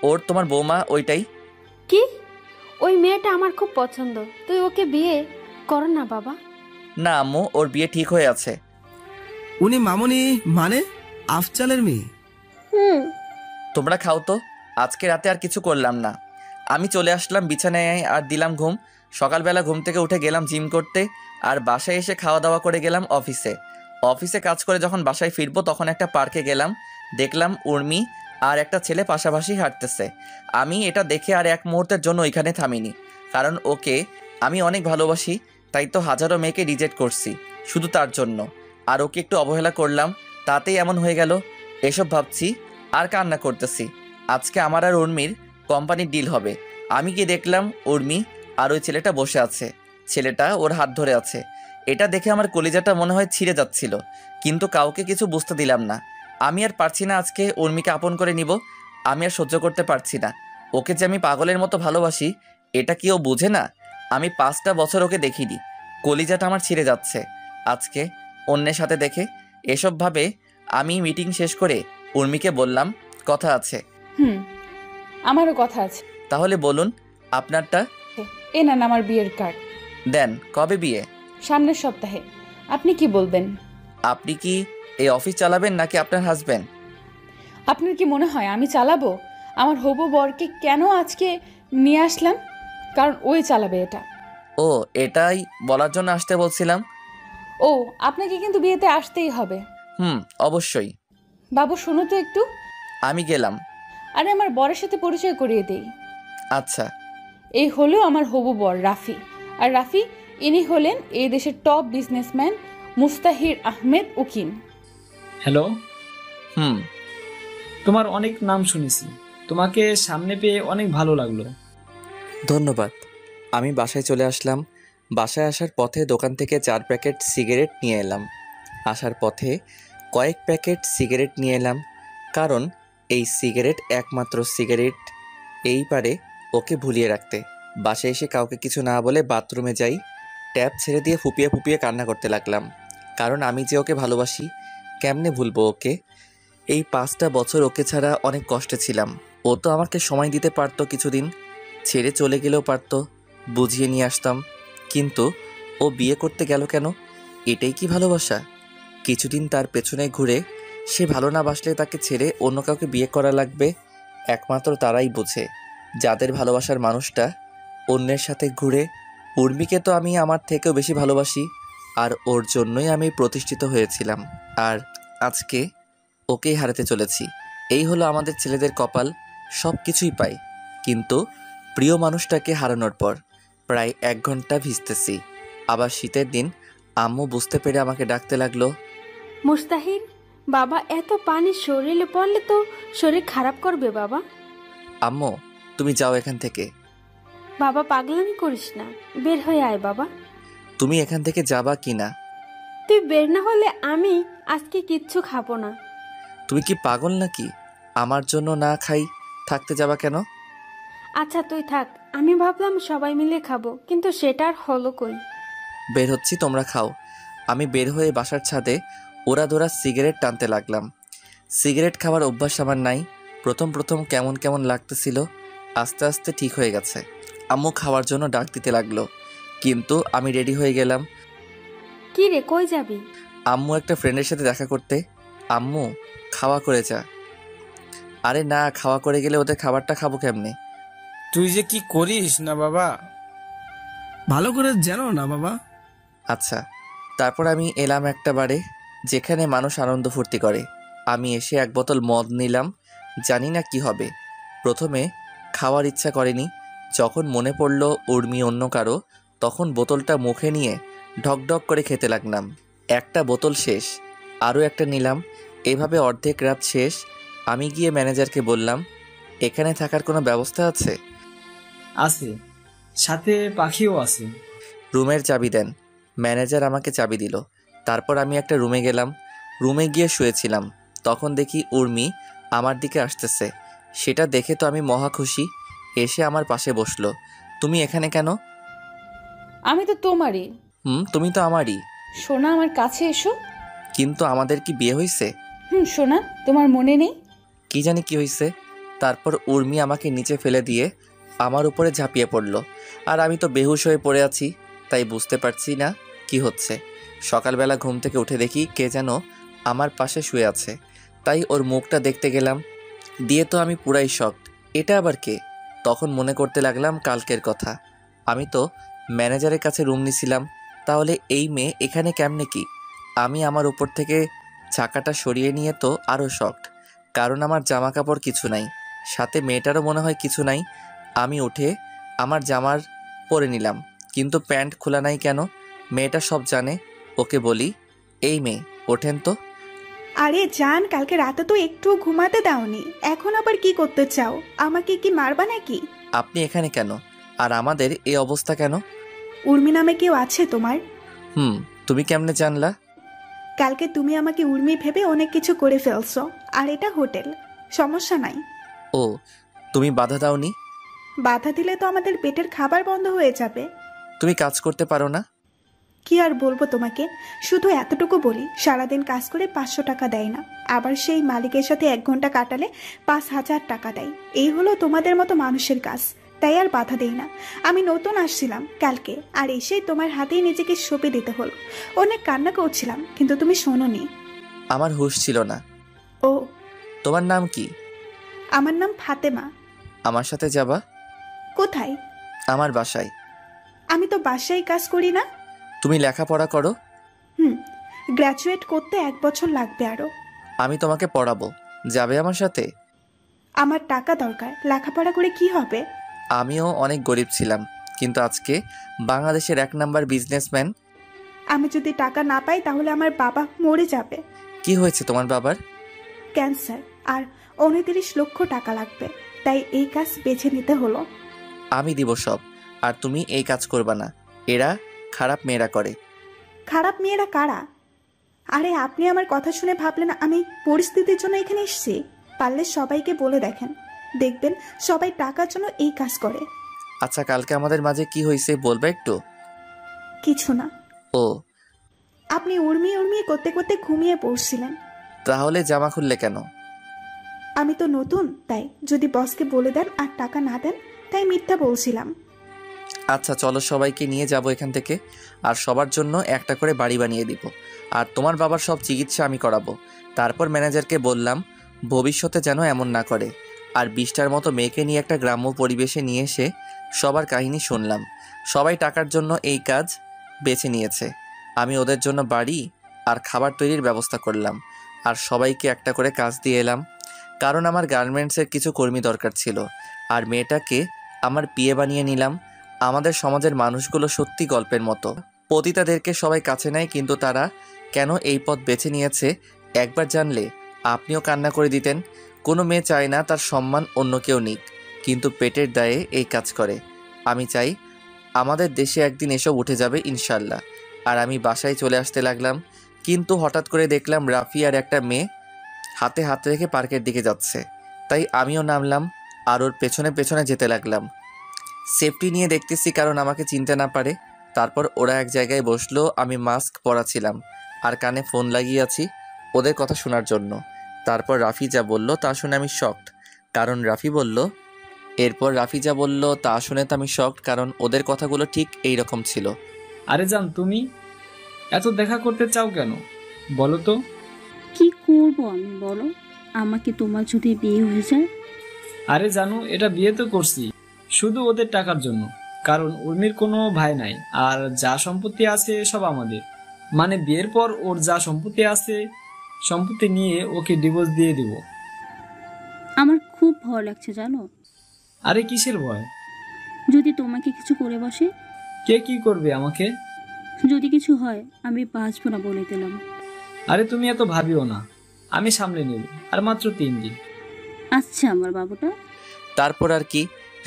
ওর তোমার বৌমা, ওইটাই? কি? ওই মেয়েটা আমার খুব পছন্দ, তুই ওকে বিয়ে কর না বাবা। না আম্মু, ওর বিয়ে ঠিক হয়ে আছে। উনি মামনি মানে আফজালের মেয়ে? তোমরা খাও তো, আজকে রাতে আর কিছু করলাম না। আমি চলে আসলাম বিছানায় আর দিলাম ঘুম। সকালবেলা ঘুম থেকে উঠে গেলাম জিম করতে, আর বাসায় এসে খাওয়া দাওয়া করে গেলাম অফিসে কাজ করে যখন বাসায় ফিরবো তখন একটা পার্কে গেলাম। দেখলাম উর্মি আর একটা ছেলে পাশাপাশি হাঁটতেছে। আমি এটা দেখে আর এক মুহূর্তের জন্য ওইখানে থামিনি, কারণ ওকে আমি অনেক ভালোবাসি। তাই তো হাজারো মেয়েকে রিজেক্ট করছি শুধু তার জন্য, আর ওকে একটু অবহেলা করলাম, তাতেই এমন হয়ে গেল। এসব ভাবছি আর কান্না করতেছি। আজকে আমার আর উর্মির কোম্পানির ডিল হবে। আমি গিয়ে দেখলাম উর্মি আর ওই ছেলেটা বসে আছে, ছেলেটা ওর হাত ধরে আছে। এটা দেখে আমার কলিজাটা মনে হয় ছিঁড়ে যাচ্ছিল, কিন্তু কাউকে কিছু বুঝতে দিলাম না। আমি আর পারছি না আজকে উর্মিকে আপন করে নিব। আমি আর সহ্য করতে পারছি না। ওকে যে আমি পাগলের মতো ভালোবাসি, এটা কি ও বুঝে না? আমি 5টা বছর ওকে দেখিনি, কলিজাটা আমার ছিঁড়ে যাচ্ছে আজকে অন্যের সাথে দেখে। এসব ভাবে আমি মিটিং শেষ করে উর্মিকে বললাম, কথা আছে। আমারও কথা আছে। তাহলে বলুন আপনারটা। এ নেন আমার বিয়ের কার্ড। দেন। কবে বিয়ে? সামনের সপ্তাহে। আপনি কি বলবেন? আপনি কি এই অফিস চালাবেন নাকি আপনার হাজবেন্ড? আপনার কি মনে হয় আমি চালাবো? আমার হবু বরকে কেন আজকে নিয়ে আসলাম? কারণ ওই চালাবে এটা। ও, এটাই বলার জন্য আসতে বলছিলাম। ও, আপনাকে কিন্তু বিয়েতে আসতেই হবে। অবশ্যই। বাবু শোনো তো একটু। আমি গেলাম। আরে আমার বরের সাথে পরিচয় করিয়ে দেই। আচ্ছা। এই হলো আমার হবু বর রাফি। আর রাফি, ইনি হলেন এই দেশের টপ বিজনেসম্যান মুস্তাহির আহমেদ উকিম। হ্যালো। তোমার অনেক নাম শুনেছি, তোমাকে সামনে পেয়ে অনেক ভালো লাগলো। ধন্যবাদ। আমি বাসায় চলে আসলাম। বাসায় আসার পথে দোকান থেকে 4 প্যাকেট সিগারেট নিয়ে এলাম। আসার পথে কয়েক প্যাকেট সিগারেট নিয়ে এলাম, কারণ এই সিগারেট একমাত্র সিগারেট এই পারে ওকে ভুলিয়ে রাখতে। বাসায় এসে কাউকে কিছু না বলে বাথরুমে যাই। ট্যাপ ছেড়ে দিয়ে ফুপিয়ে ফুপিয়ে কান্না করতে লাগলাম, কারণ আমি যে ওকে ভালোবাসি, কেমনে ভুলবো ওকে? এই 5টা বছর ওকে ছাড়া অনেক কষ্টে ছিলাম। ও তো আমাকে সময় দিতে পারতো, কিছুদিন ছেড়ে চলে গেলেও পারতো, বুঝিয়ে নিয়ে আসতাম। কিন্তু ও বিয়ে করতে গেল কেন? এটাই কি ভালোবাসা? কিছুদিন তার পেছনে ঘুরে সে ভালো না বাসলে তাকে ছেড়ে অন্য কাউকে বিয়ে করা লাগবে। একমাত্র তারাই বোঝে যাদের ভালোবাসার মানুষটা অন্যের সাথে ঘুরে। উর্মিকে তো আমি আমার থেকেও বেশি ভালোবাসি, আর ওর জন্যই আমি প্রতিষ্ঠিত হয়েছিলাম, আর আজকে ওকেই হারাতে চলেছি। এই হলো আমাদের ছেলেদের কপাল, সব কিছুই পাই, কিন্তু প্রিয় মানুষটাকে হারানোর পর প্রায় 1 ঘন্টা ভিজতেছি। আবার শীতের দিন আম্মু বুঝতে পেরে আমাকে ডাকতে লাগলো, মুস্তাহির বাবা, এত পানি শরীরে পড়লে তো শরীর খারাপ করবে বাবা। আম্মু তুমি যাও এখান থেকে। বাবা পাগলামি করিস না, বের হয়ে আয় বাবা। তুমি এখান থেকে যাবা কি না? তুই বের না হলে আমি আজকে কিচ্ছু খাবো না। তুমি কি পাগল নাকি? আমার জন্য না খাই থাকতে যাবা কেন? আচ্ছা তুই থাক, আমি ভাবলাম সবাই মিলে খাবো, কিন্তু সেটা আর হলো কই। বের হচ্ছি, তোমরা খাও। আমি বের হয়ে বাসার ছাদে ওরা দোরা সিগারেট টানতে লাগলাম। সিগারেট খাওয়ার অভ্যাস আমার নাই। প্রথম প্রথম কেমন কেমন লাগতেছিল, আস্তে আস্তে ঠিক হয়ে গেছে। আম্মু খাওয়ার জন্য ডাক দিতে লাগলো, কিন্তু আমি রেডি হয়ে গেলাম। কি রে, কই যাবি? আম্মু একটা ফ্রেন্ডের সাথে দেখা করতে। আম্মু খাওয়া করে যা। আরে না, খাওয়া করে গেলে ওদের খাবারটা খাবো কেমনে? তুই যে কি করিস না বাবা। ভালো করে জানো না বাবা। আচ্ছা। তারপর আমি এলাম একটা বারে যেখানে মানুষ আনন্দ ফুর্তি করে। আমি এসে এক বোতল মদ নিলাম। জানি না কি হবে, প্রথমে খাওয়ার ইচ্ছা করেনি। যখন মনে পড়লো উর্মি অন্য কারো, তখন বোতলটা মুখে নিয়ে ঢকঢক করে খেতে লাগলাম। একটা বোতল শেষ, আরও একটা নিলাম। এভাবে অর্ধেক রাত শেষ। আমি গিয়ে ম্যানেজারকে বললাম, এখানে থাকার কোনো ব্যবস্থা আছে? আছে, সাথে পাখিও আছে। রুমের চাবি দেন। ম্যানেজার আমাকে চাবি দিল। তারপর আমি একটা রুমে গেলাম। রুমে গিয়ে শুয়েছিলাম। তখন দেখি উর্মি আমার দিকে আসতেছে। সেটা দেখে তো আমি মহা খুশি। এসে আমার পাশে বসলো। তুমি এখানে কেন? আমি তো তোমারই। তুমি তো আমারই। সোনা, আমার কাছে এসো। কিন্তু আমাদের কি বিয়ে হয়েছে? সোনা, তোমার মনে নেই? কি জানি কি হয়েছে। তারপর উর্মি আমাকে নিচে ফেলে দিয়ে আমার উপরে ঝাঁপিয়ে পড়লো। আর আমি তো বেহুশ হয়ে পড়ে আছি, তাই বুঝতে পারছি না কি হচ্ছে। সকালবেলা ঘুম থেকে উঠে দেখি কে যেন আমার পাশে শুয়ে আছে। তাই ওর মুখটা দেখতে গেলাম। দিয়ে তো আমি পুরাই শকড। এটা আবার কে? তখন মনে করতে লাগলাম কালকের কথা। আমি তো ম্যানেজারের কাছে রুম নিছিলাম, তাহলে এই মেয়ে এখানে কেমনে কি? আমি আমার উপর থেকে চাকাটা সরিয়ে নিয়ে তো আরও শকড, কারণ আমার জামা কাপড় কিছু নাই, সাথে মেয়েটারও মনে হয় কিছু নাই। আমি উঠে আমার জামার পরে নিলাম, কিন্তু প্যান্ট খোলা নাই কেন? মেয়েটা সব জানে। ওকে বলি, এই মেয়ে ওঠেন তো। আরে জান, কালকে রাতে তো একটু ঘুমাতে দাওনি, এখন আবার কি করতে চাও? আমাকে কি মারবা নাকি? আপনি এখানে কেন? আর আমাদের এই অবস্থা কেন? উর্মি নামে কেউ আছে তোমার? তুমি কেমনে জানলা? কালকে তুমি আমাকে উর্মি ভেবে অনেক কিছু করে ফেলছো, আর এটা হোটেল, সমস্যা নাই। ও, তুমি বাধা দাওনি? বাধা দিলে তো আমাদের পেটের খাবার বন্ধ হয়ে যাবে। তুমি কাজ করতে পারো না? কি আর বলবো তোমাকে, শুধু এতটুকু বলি, সারাদিন কাজ করে 500 টাকা দেয় না, আবার সেই মালিকের সাথে 1 ঘন্টা কাটালে 5000 টাকা দেয়। এই হলো তোমাদের মতো মানুষের কাজ, তাই আর বাধা দেই না। আমি নতুন আসছিলাম কালকে, আর এসেই তোমার হাতেই নিজেকে সঁপে দিতে হলো। অনেক কান্না করছিলাম, কিন্তু তুমি শোনোনি। আমার হুঁশ ছিল না। ও, তোমার নাম কি? আমার নাম ফাতেমা। আমার সাথে যাবা? কোথায়? আমার বাসায়। আমি তো বাসায় কাজ করি না। তুমি লেখাপড়া করো? গ্র্যাজুয়েট করতে 1 বছর লাগবে আরো। আমি তোমাকে পড়াবো, যাবে আমার সাথে? আমার টাকা দরকার, লেখাপড়া করে কি হবে? আমিও অনেক গরিব ছিলাম, কিন্তু আজকে বাংলাদেশের 1 নাম্বার বিজনেসম্যান। আমি যদি টাকা না পাই তাহলে আমার বাবা মরে যাবে। কি হয়েছে তোমার বাবার? ক্যান্সার, আর 29 লক্ষ টাকা লাগবে, তাই এই কাজ বেছে নিতে হলো। আমি দিব সব, আর তুমি এই কাজ করবা না। এরা খারাপ মেয়েরা করে। খারাপ মেয়েরা কারা? আরে আপনি আমার কথা শুনে ভাবলেন আমি পরিস্থিতির জন্য এখানে এসেছি? পারলে সবাইকে বলে দেখেন, দেখবেন সবাই টাকার জন্য এই কাজ করে। আচ্ছা, কালকে আমাদের মাঝে কি হয়েছে বলবে একটু? কিছু না। ও, আপনি উর্মি উর্মি করতে করতে ঘুমিয়ে পড়ছিলেন। তাহলে জামা খুললে কেন? আমি তো নতুন, তাই যদি বসকে বলে দেন আর টাকা না দেন, তাই মিথ্যা বলছিলাম। আচ্ছা চলো, সবাইকে নিয়ে যাব এখান থেকে, আর সবার জন্য একটা করে বাড়ি বানিয়ে দিব, আর তোমার বাবার সব চিকিৎসা আমি করাবো। তারপর ম্যানেজারকে বললাম ভবিষ্যতে যেন এমন না করে। আর 20টার মতো মেয়েকে নিয়ে একটা গ্রাম্য পরিবেশে নিয়ে এসে সবার কাহিনী শুনলাম। সবাই টাকার জন্য এই কাজ বেছে নিয়েছে। আমি ওদের জন্য বাড়ি আর খাবার তৈরির ব্যবস্থা করলাম, আর সবাইকে একটা করে কাজ দিয়ে এলাম, কারণ আমার গার্মেন্টসের কিছু কর্মী দরকার ছিল। আর মেয়েটাকে আমার বিয়ে বানিয়ে নিলাম। আমাদের সমাজের মানুষগুলো সত্যি গল্পের মতো। পতিতাদেরকে সবাই কাছে নেয়, কিন্তু তারা কেন এই পথ বেছে নিয়েছে একবার জানলে আপনিও কান্না করে দিতেন। কোনো মেয়ে চায় না তার সম্মান অন্য কেউ নিক, কিন্তু পেটের দায়ে এই কাজ করে। আমি চাই আমাদের দেশে একদিন এসব উঠে যাবে ইনশাল্লাহ। আর আমি বাসায় চলে আসতে লাগলাম, কিন্তু হঠাৎ করে দেখলাম রাফি আর একটা মেয়ে হাতে হাত রেখে পার্কের দিকে যাচ্ছে। তাই আমিও নামলাম আর ওর পেছনে পেছনে যেতে লাগলাম। সেফটি নিয়ে দেখতেছি কারণ আমাকে চিনতে না পারে। তারপর ওরা এক জায়গায় বসলো, আমি মাস্ক পরা ছিলাম আর কানে ফোন লাগিয়ে আছি ওদের কথা শোনার জন্য। তারপর রাফি যা বলল তা শুনে আমি শকড, কারণ রাফি বলল তা শুনে তো আমি শকড, কারণ ওদের কথাগুলো ঠিক এই রকম ছিল। আরে জান, তুমি এত দেখা করতে চাও কেন বলো তো? কি করব আমি, বলো? আমাকে তোমার যদি বিয়ে হয়ে যায়? আরে জানো, এটা বিয়ে তো করছি শুধু ওদের টাকার জন্য, কারণ উর্মির কোনো ভাই নাই আর যা সম্পত্তি আছে সব আমাদের। মানে বিয়ের পর ওর যা সম্পত্তি আছে সম্পত্তি নিয়ে ওকে ডিভোর্স দিয়ে দিব। আমার খুব ভয় লাগছে জানো। আরে কিসের ভয়? যদি তোমাকে কিছু করে বসে? কে কি করবে আমাকে? যদি কিছু হয় আমি বাঁচবো না বলে দিলাম। আরে তুমি এত ভাবিও না, আমি সামলে নেব, আর মাত্র 3 দিন। আচ্ছা আমার বাবুটা। তারপর আর কি,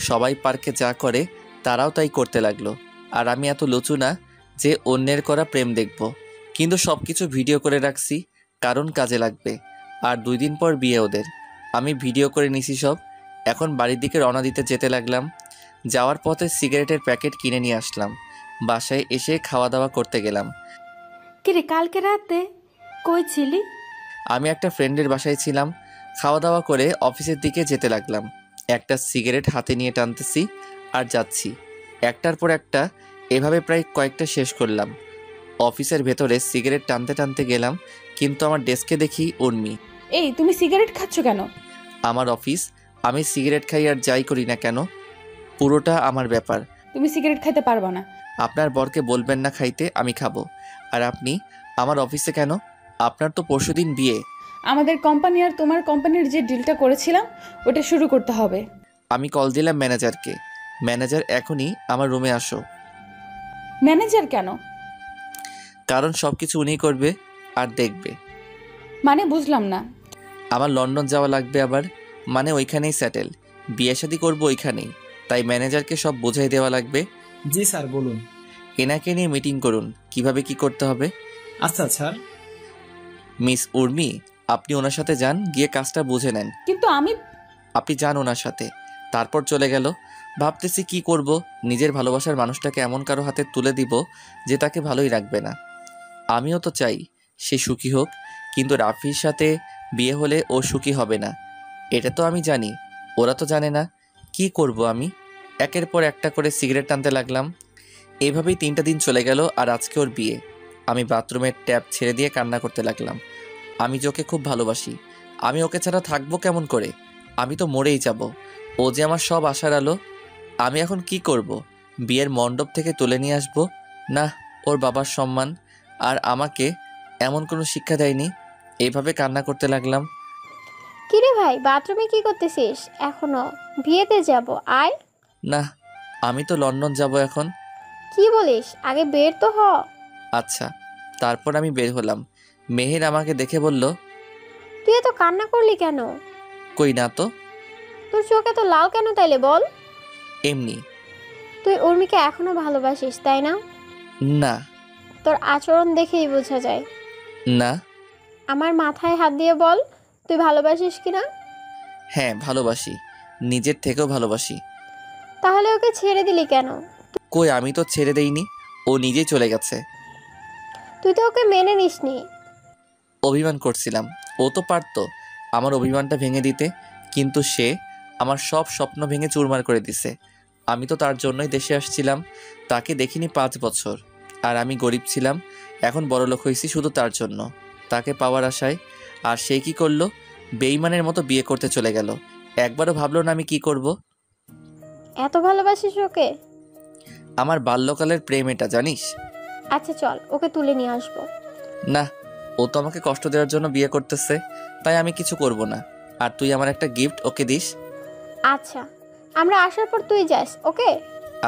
সবাই পার্কে যা করে তারাও তাই করতে লাগলো। আর আমি এত লুচু না যে অন্যের করা প্রেম দেখব, কিন্তু সব কিছু ভিডিও করে রাখছি কারণ কাজে লাগবে। আর 2 দিন পর বিয়ে ওদের। আমি ভিডিও করে নিছি সব। এখন বাড়ির দিকে রওনা দিতে যেতে লাগলাম। যাওয়ার পথে সিগারেটের প্যাকেট কিনে নিয়ে আসলাম। বাসায় এসে খাওয়া দাওয়া করতে গেলাম। কিরে কালকে রাতে কই ছিলি? আমি একটা ফ্রেন্ডের বাসায় ছিলাম। খাওয়া দাওয়া করে অফিসের দিকে যেতে লাগলাম। একটা সিগারেট হাতে নিয়ে টানতেছি আর যাচ্ছি, একটার পর একটা এভাবে প্রায় কয়েকটা শেষ করলাম। অফিসের ভেতরে সিগারেট টানতে টানতে গেলাম, কিন্তু আমার ডেস্কে দেখি উর্মি। এই তুমি সিগারেট খাচ্ছ কেন? আমার অফিস, আমি সিগারেট খাই আর যাই করি না কেন, পুরোটা আমার ব্যাপার। তুমি সিগারেট খাইতে পারবা না। আপনার বরকে বলবেন না খাইতে, আমি খাবো। আর আপনি আমার অফিসে কেন? আপনার তো পরশুদিন বিয়ে। আমাদের কোম্পানি আর তোমার কোম্পানির যে ডিলটা করেছিলাম ওটা শুরু করতে হবে। আমি কল দিলাম ম্যানেজারকে। ম্যানেজার এখনই আমার রুমে আসো। ম্যানেজার কেন? কারণ সব কিছু উনিই করবে আর দেখবে। মানে বুঝলাম না। আমার লন্ডন যাওয়া লাগবে আবার, মানে ওইখানেই সেটেল, বিয়ে শাদী করবো ওইখানেই। তাই ম্যানেজারকে সব বোঝাই দেওয়া লাগবে। জি স্যার বলুন। এনাকে নিয়ে মিটিং করুন কিভাবে কি করতে হবে। আচ্ছা স্যার। মিস উর্মি, আপনি ওনার সাথে যান, গিয়ে কাজটা বুঝে নেন। কিন্তু আপনি যান ওনার সাথে। তারপর চলে গেল। ভাবতেছি কি করব, নিজের ভালোবাসার মানুষটাকে এমন কারো হাতে তুলে দিব যে তাকে ভালোই রাখবে না। আমিও তো চাই সে সুখী হোক, কিন্তু রাফির সাথে বিয়ে হলে ও সুখী হবে না, এটা তো আমি জানি। ওরা তো জানে না। কি করব আমি? একের পর একটা করে সিগারেট টানতে লাগলাম। এইভাবেই 3টা দিন চলে গেল। আর আজকে ওর বিয়ে। আমি বাথরুমের ট্যাপ ছেড়ে দিয়ে কান্না করতে লাগলাম। আমি যে ওকে খুব ভালোবাসি, আমি ওকে ছাড়া থাকবো কেমন করে? আমি তো মরেই যাব। ও যে আমার সব আশার আলো। আমি এখন কি করব? বিয়ের মণ্ডপ থেকে তুলে নিয়ে আসবো? না, ওর বাবার সম্মান আর আমাকে এমন কোনো শিক্ষা দেয়নি। এইভাবে কান্না করতে লাগলাম। কিরে ভাই, বাথরুমে কি করতেছিস এখনো? বিয়েতে যাব, আয়। না, আমি তো লন্ডন যাব এখন। কি বলিস? আগে বের তো হ। আচ্ছা। তারপর আমি বের হলাম। মেহের আমাকে দেখে বলল, তুই এত কান্না করলি কেন? কই না তো। তোর চোখে তো লাল কেন তাইলে বল? এমনি। তুই উর্মিকে এখনো ভালোবাসিস তাই না? না। তোর আচরণ দেখেই বোঝা যায়। না। আমার মাথায় হাত দিয়ে বল তুই ভালোবাসিস কিনা। হ্যাঁ ভালোবাসি, নিজের থেকেও ভালোবাসি। তাহলে ওকে ছেড়ে দিলি কেন? কই, আমি তো ছেড়ে দেইনি, ও নিজেই চলে গেছে। তুই তো ওকে মেনে নিসনি। অভিমান করছিলাম। ও তো পারতো আমার অভিমানটা ভেঙে দিতে, কিন্তু সে আমার সব স্বপ্ন ভেঙে চুরমার করে দিছে। আমি তো তার জন্যই দেশে আসছিলাম। তাকে দেখিনি 5 বছর। আর আমি গরিব ছিলাম, এখন বড়লোক হয়েছি শুধু তার জন্য, তাকে পাওয়ার আশায়। আর সে কি করলো? বেঈমানের মতো বিয়ে করতে চলে গেল। একবারও ভাবলো না আমি কি করব। এত ভালোবাসিস ওকে? আমার বাল্যকালের প্রেম এটা, জানিস। আচ্ছা চল, ওকে তুলে নিয়ে আসবো। না, ও তো আমাকে কষ্ট দেওয়ার জন্য বিয়ে করতেছে, তাই আমি কিছু করব না। আর তুই আমার একটা গিফট ওকে দিস। আচ্ছা, আমরা আসার পর তুই যাস, ওকে?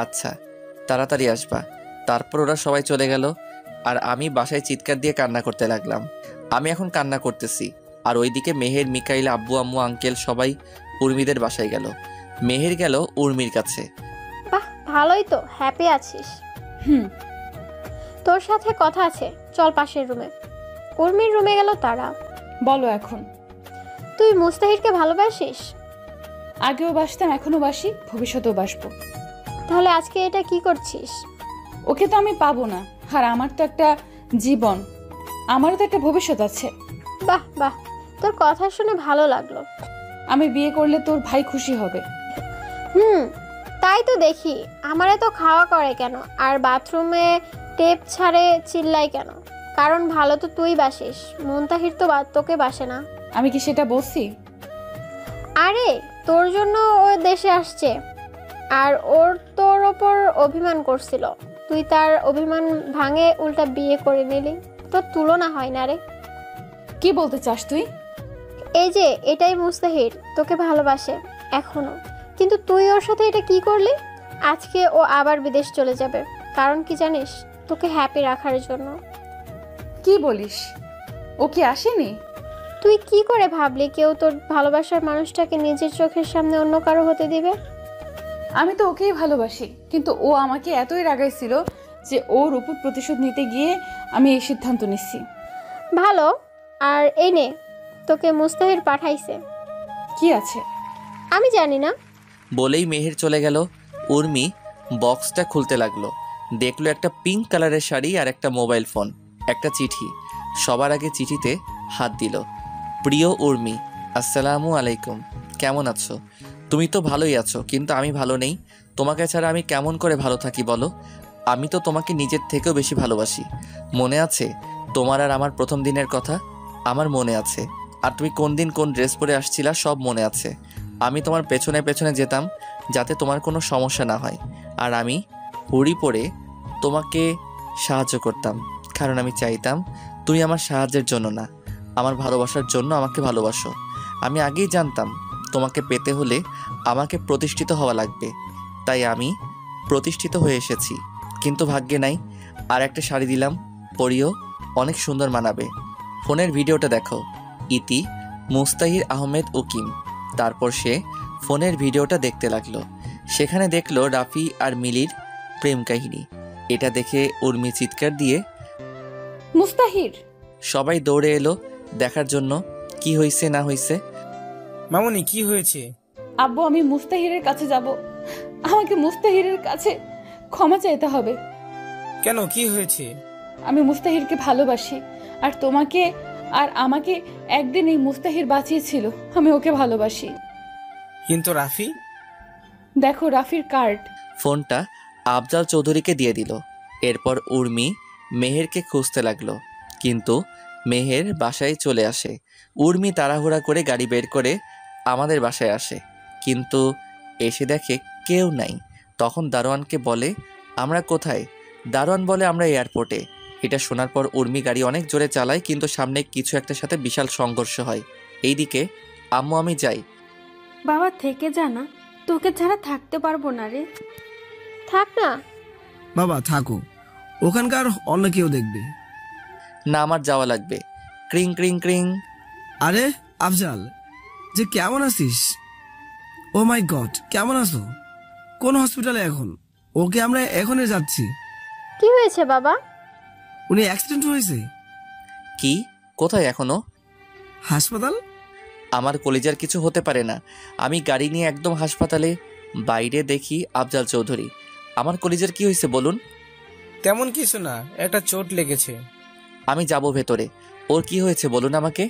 আচ্ছা, তাড়াতাড়ি আসবা। তারপর ওরা সবাই চলে গেল। আর আমি বাসায় চিৎকার দিয়ে কান্না করতে লাগলাম। আমি এখন কান্না করতেছি, আর ওইদিকে মেহের, মিকাইল, আব্বু আম্মু, আঙ্কেল সবাই উর্মিদের বাসায় গেল। মেহের গেল উর্মির কাছে। বাহ, ভালোই তো, হ্যাপি আছিস? হুম। তোর সাথে কথা আছে, চল পাশের রুমে। উর্মির রুমে গেল তারা। বলো এখন। তুই মুস্তাহিরকে ভালোবাসিস? আগেও বাসতাম, এখনো বাসি, ভবিষ্যতেও বাসবো। তাহলে আজকে এটা কি করছিস? ওকে তো আমি পাবো না, আর আমার তো একটা জীবন, আমারও তো একটা ভবিষ্যৎ আছে। বাহ বাহ, তোর কথা শুনে ভালো লাগলো। আমি বিয়ে করলে তোর ভাই খুশি হবে। তাই তো দেখি। আমারে তো খাওয়া করে কেন, আর বাথরুমে টেপ ছাড়ে চিল্লাই কেন? কারণ ভালো তো তুই বাসিস, মুনতাহির তো তোকে বাসে না। আমি কি সেটা বলছি? আরে তোর জন্য ও দেশে আসছে, আর ওর তোর ওপর অভিমান করছিল, তুই তার অভিমান ভাঙে উল্টা বিয়ে করে নিলি। তোর তুলনা হয় না রে। কি বলতে চাস তুই? এই যে এটাই মুস্তাহির, তোকে ভালোবাসে এখনো, কিন্তু তুই ওর সাথে এটা কি করলি? আজকে ও আবার বিদেশ চলে যাবে, কারণ কি জানিস? তোকে হ্যাপি রাখার জন্য। কি বলিস? ও কি আসেনি? তুই কি করে ভাবলি কেউ তোর ভালোবাসার মানুষটাকে নিজের চোখের সামনে অন্য কারো হতে দিবে? আমি তো ওকেই ভালোবাসি, কিন্তু ও আমাকে এতই রাগাইছিল যে ওর উপর প্রতিশোধ নিতে গিয়ে আমি এই সিদ্ধান্ত নিচ্ছি। ভালো। আর এই নে, তোকে মুস্তাহির পাঠাইছে। কি আছে? আমি জানি না। বলেই মেহের চলে গেল। উর্মি বক্সটা খুলতে লাগলো, দেখলো একটা পিঙ্ক কালারের শাড়ি আর একটা মোবাইল ফোন, একটা চিঠি। সবার আগে চিঠিতে হাত দিল। প্রিয় উর্মি, আসসালামু আলাইকুম, কেমন আছো? তুমি তো ভালোই আছো, কিন্তু আমি ভালো নেই। তোমাকে ছাড়া আমি কেমন করে ভালো থাকি বলো? আমি তো তোমাকে নিজের থেকেও বেশি ভালোবাসি। মনে আছে তোমার আর আমার প্রথম দিনের কথা? আমার মনে আছে। আর তুমি কোন দিন কোন ড্রেস পরে আসছিলা সব মনে আছে। আমি তোমার পেছনে পেছনে যেতাম যাতে তোমার কোনো সমস্যা না হয়, আর আমি হুড়ি পরে তোমাকে সাহায্য করতাম, কারণ আমি চাইতাম তুমি আমার সাহায্যের জন্য না, আমার ভালোবাসার জন্য আমাকে ভালোবাসো। আমি আগেই জানতাম তোমাকে পেতে হলে আমাকে প্রতিষ্ঠিত হওয়া লাগবে, তাই আমি প্রতিষ্ঠিত হয়ে এসেছি। কিন্তু ভাগ্যে নাই। আর একটা শাড়ি দিলাম, পরিও, অনেক সুন্দর মানাবে। ফোনের ভিডিওটা দেখো। ইতি, মুস্তাহির আহমেদ উকিম। তারপর সে ফোনের ভিডিওটা দেখতে লাগলো। সেখানে দেখলো রাফি আর মিলির প্রেম কাহিনী। এটা দেখে উর্মি চিৎকার দিয়ে মুস্তাহির। সবাই দৌড়ে এলো দেখার জন্য কি হয়েছে না হয়েছে। মামুনি, কি হয়েছে? আব্বু, আমি মুস্তাহিরের কাছে যাব। আমাকে মুস্তাহিরের কাছে ক্ষমা চাইতে হবে। কেন, কি হয়েছে? আমি মুস্তাহিরকে ভালোবাসি, আর তোমাকে আর আমাকে একদিন এই মুস্তাহির বাঁচিয়েছিল। আমি ওকে ভালোবাসি। কিন্তু রাফি? দেখো রাফির কার্ড। ফোনটা আফজাল চৌধুরীকে দিয়ে দিল। এরপর উর্মি মেহেরকে খুঁজতে লাগলো, কিন্তু মেহের বাসায় চলে আসে। উর্মি তাড়াহুড়া করে গাড়ি বের করে আমাদের বাসায় আসে, কিন্তু এসে দেখে কেউ নাই। তখন দারোয়ানকে বলে আমরা কোথায়? দারোয়ান বলে আমরা এয়ারপোর্টে। এটা শোনার পর উর্মি গাড়ি অনেক জোরে চালায়, কিন্তু সামনে কিছু একটা সাথে বিশাল সংঘর্ষ হয়। এইদিকে আম্মু, আমি যাই। বাবা থেকে জানা, তোকে ছাড়া থাকতে পারবো না রে। থাক না বাবা, থাকো, ওখানকার অন্য কেউ দেখবে। না, আমার যাওয়া লাগবে। ক্রিং ক্রিং ক্রিং। আরে আফজাল, যে কেমন আছিস? ও মাই গড, কেমন আছো? কোন হসপিটালে এখন? ওকে আমরা এখনই যাচ্ছি। কি হয়েছে বাবা? উনি অ্যাক্সিডেন্ট হয়েছে। কি? কোথায় এখনো? হাসপাতাল। আমার কলিজার কিছু হতে পারে না। আমি গাড়ি নিয়ে একদম হাসপাতালে। বাইরে দেখি আফজাল চৌধুরী। আমার কলিজার কি হয়েছে বলুন? তেমন কিছু না, একটা চোট লেগেছে। আমি যাব ভেতরে। ওর কি হয়েছে বলুন আমাকে।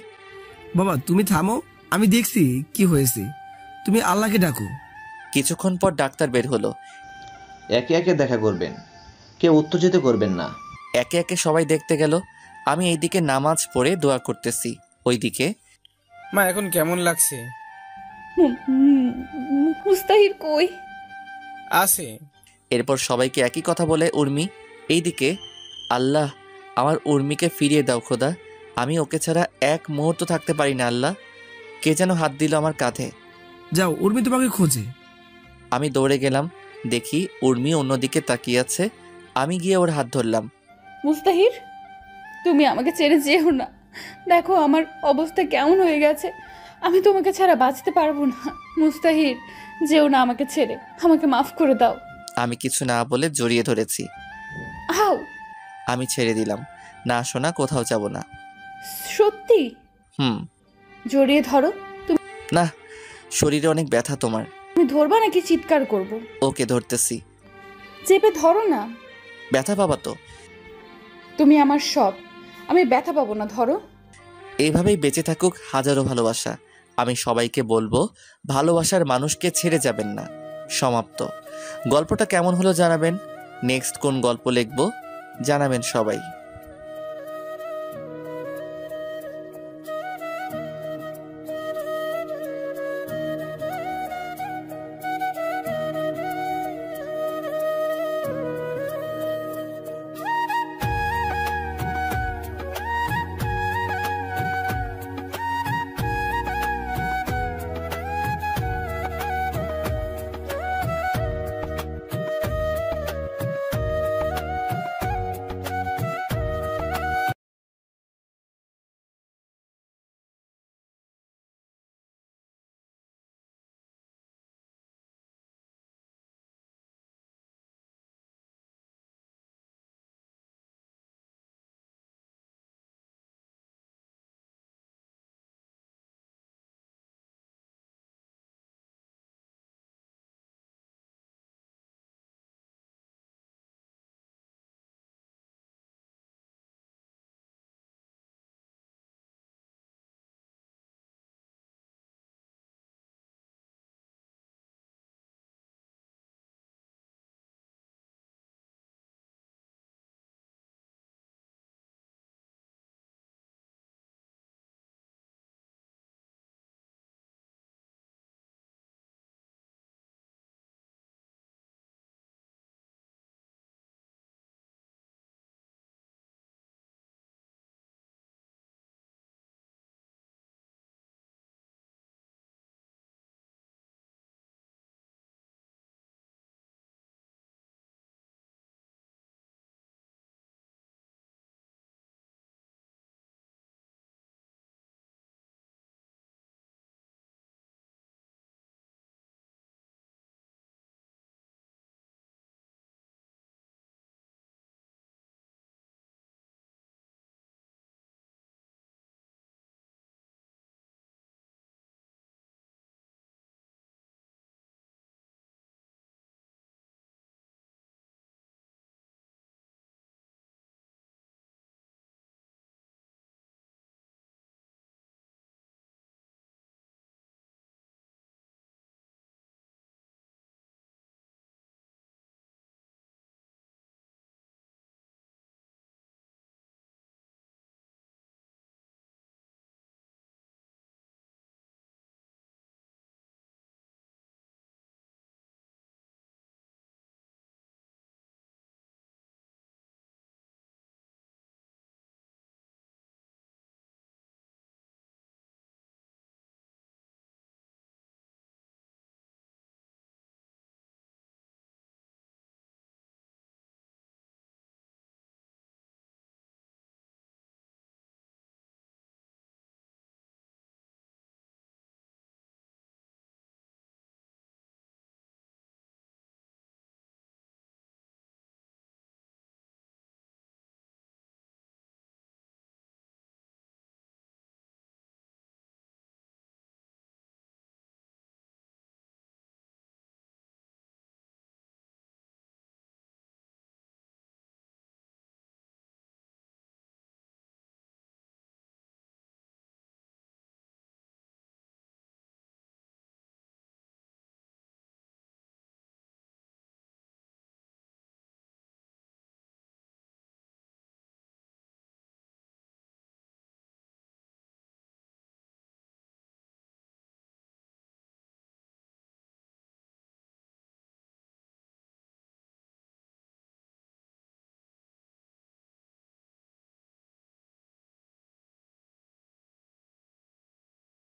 বাবা তুমি থামো, আমি দেখছি কি হয়েছে। তুমি আল্লাহকে ডাকো। কিছুক্ষণ পর ডাক্তার বের হলো। একে একে দেখা করবেন, কেউ উত্তেজিত করবেন না। একে একে সবাই দেখতে গেল। আমি এইদিকে নামাজ পড়ে দোয়া করতেছি, ওইদিকে মা এখন কেমন লাগছে? মুস্তাহির কই? আছে। এরপর সবাইকে একই কথা বলে উর্মি। এইদিকে আল্লাহ, আমার উর্মিকে ফিরিয়ে দাও খোদা। আমি ওকে ছাড়া এক মুহূর্ত থাকতে পারি না আল্লাহ। কে যেন হাত দিল আমার কাঁধে। যাও, উর্মি তোমাকে খোঁজে। আমি দৌড়ে গেলাম, দেখি উর্মি অন্যদিকে তাকিয়ে আছে। আমি গিয়ে ওর হাত ধরলাম। মুস্তাহির, তুমি আমাকে ছেড়ে যেও না। দেখো আমার অবস্থা কেমন হয়ে গেছে। আমি তোমাকে ছাড়া বাঁচতে পারবো না। মুস্তাহির, যেও না আমাকে ছেড়ে, আমাকে মাফ করে দাও। আমি কিছু না বলে জড়িয়ে ধরেছি। আউ! আমি ছেড়ে দিলাম। না সোনা, কোথাও যাব না। সত্যি? হুম। জড়িয়ে ধরো। না, শরীরে অনেক ব্যথা তোমার। তুমি ধরবা নাকি চিৎকার করব? ওকে, ধরতেছি। চেপে ধরো না। ব্যথা পাবা তো? তুমি আমার সব, আমি ব্যথা পাবো না, ধরো। এইভাবেই বেঁচে থাকুক হাজারো ভালোবাসা। আমি সবাইকে বলবো, ভালোবাসার মানুষকে ছেড়ে যাবেন না। সমাপ্ত। গল্পটা কেমন হলো জানাবেন। নেক্সট কোন গল্প লিখবো জানাবেন সবাই।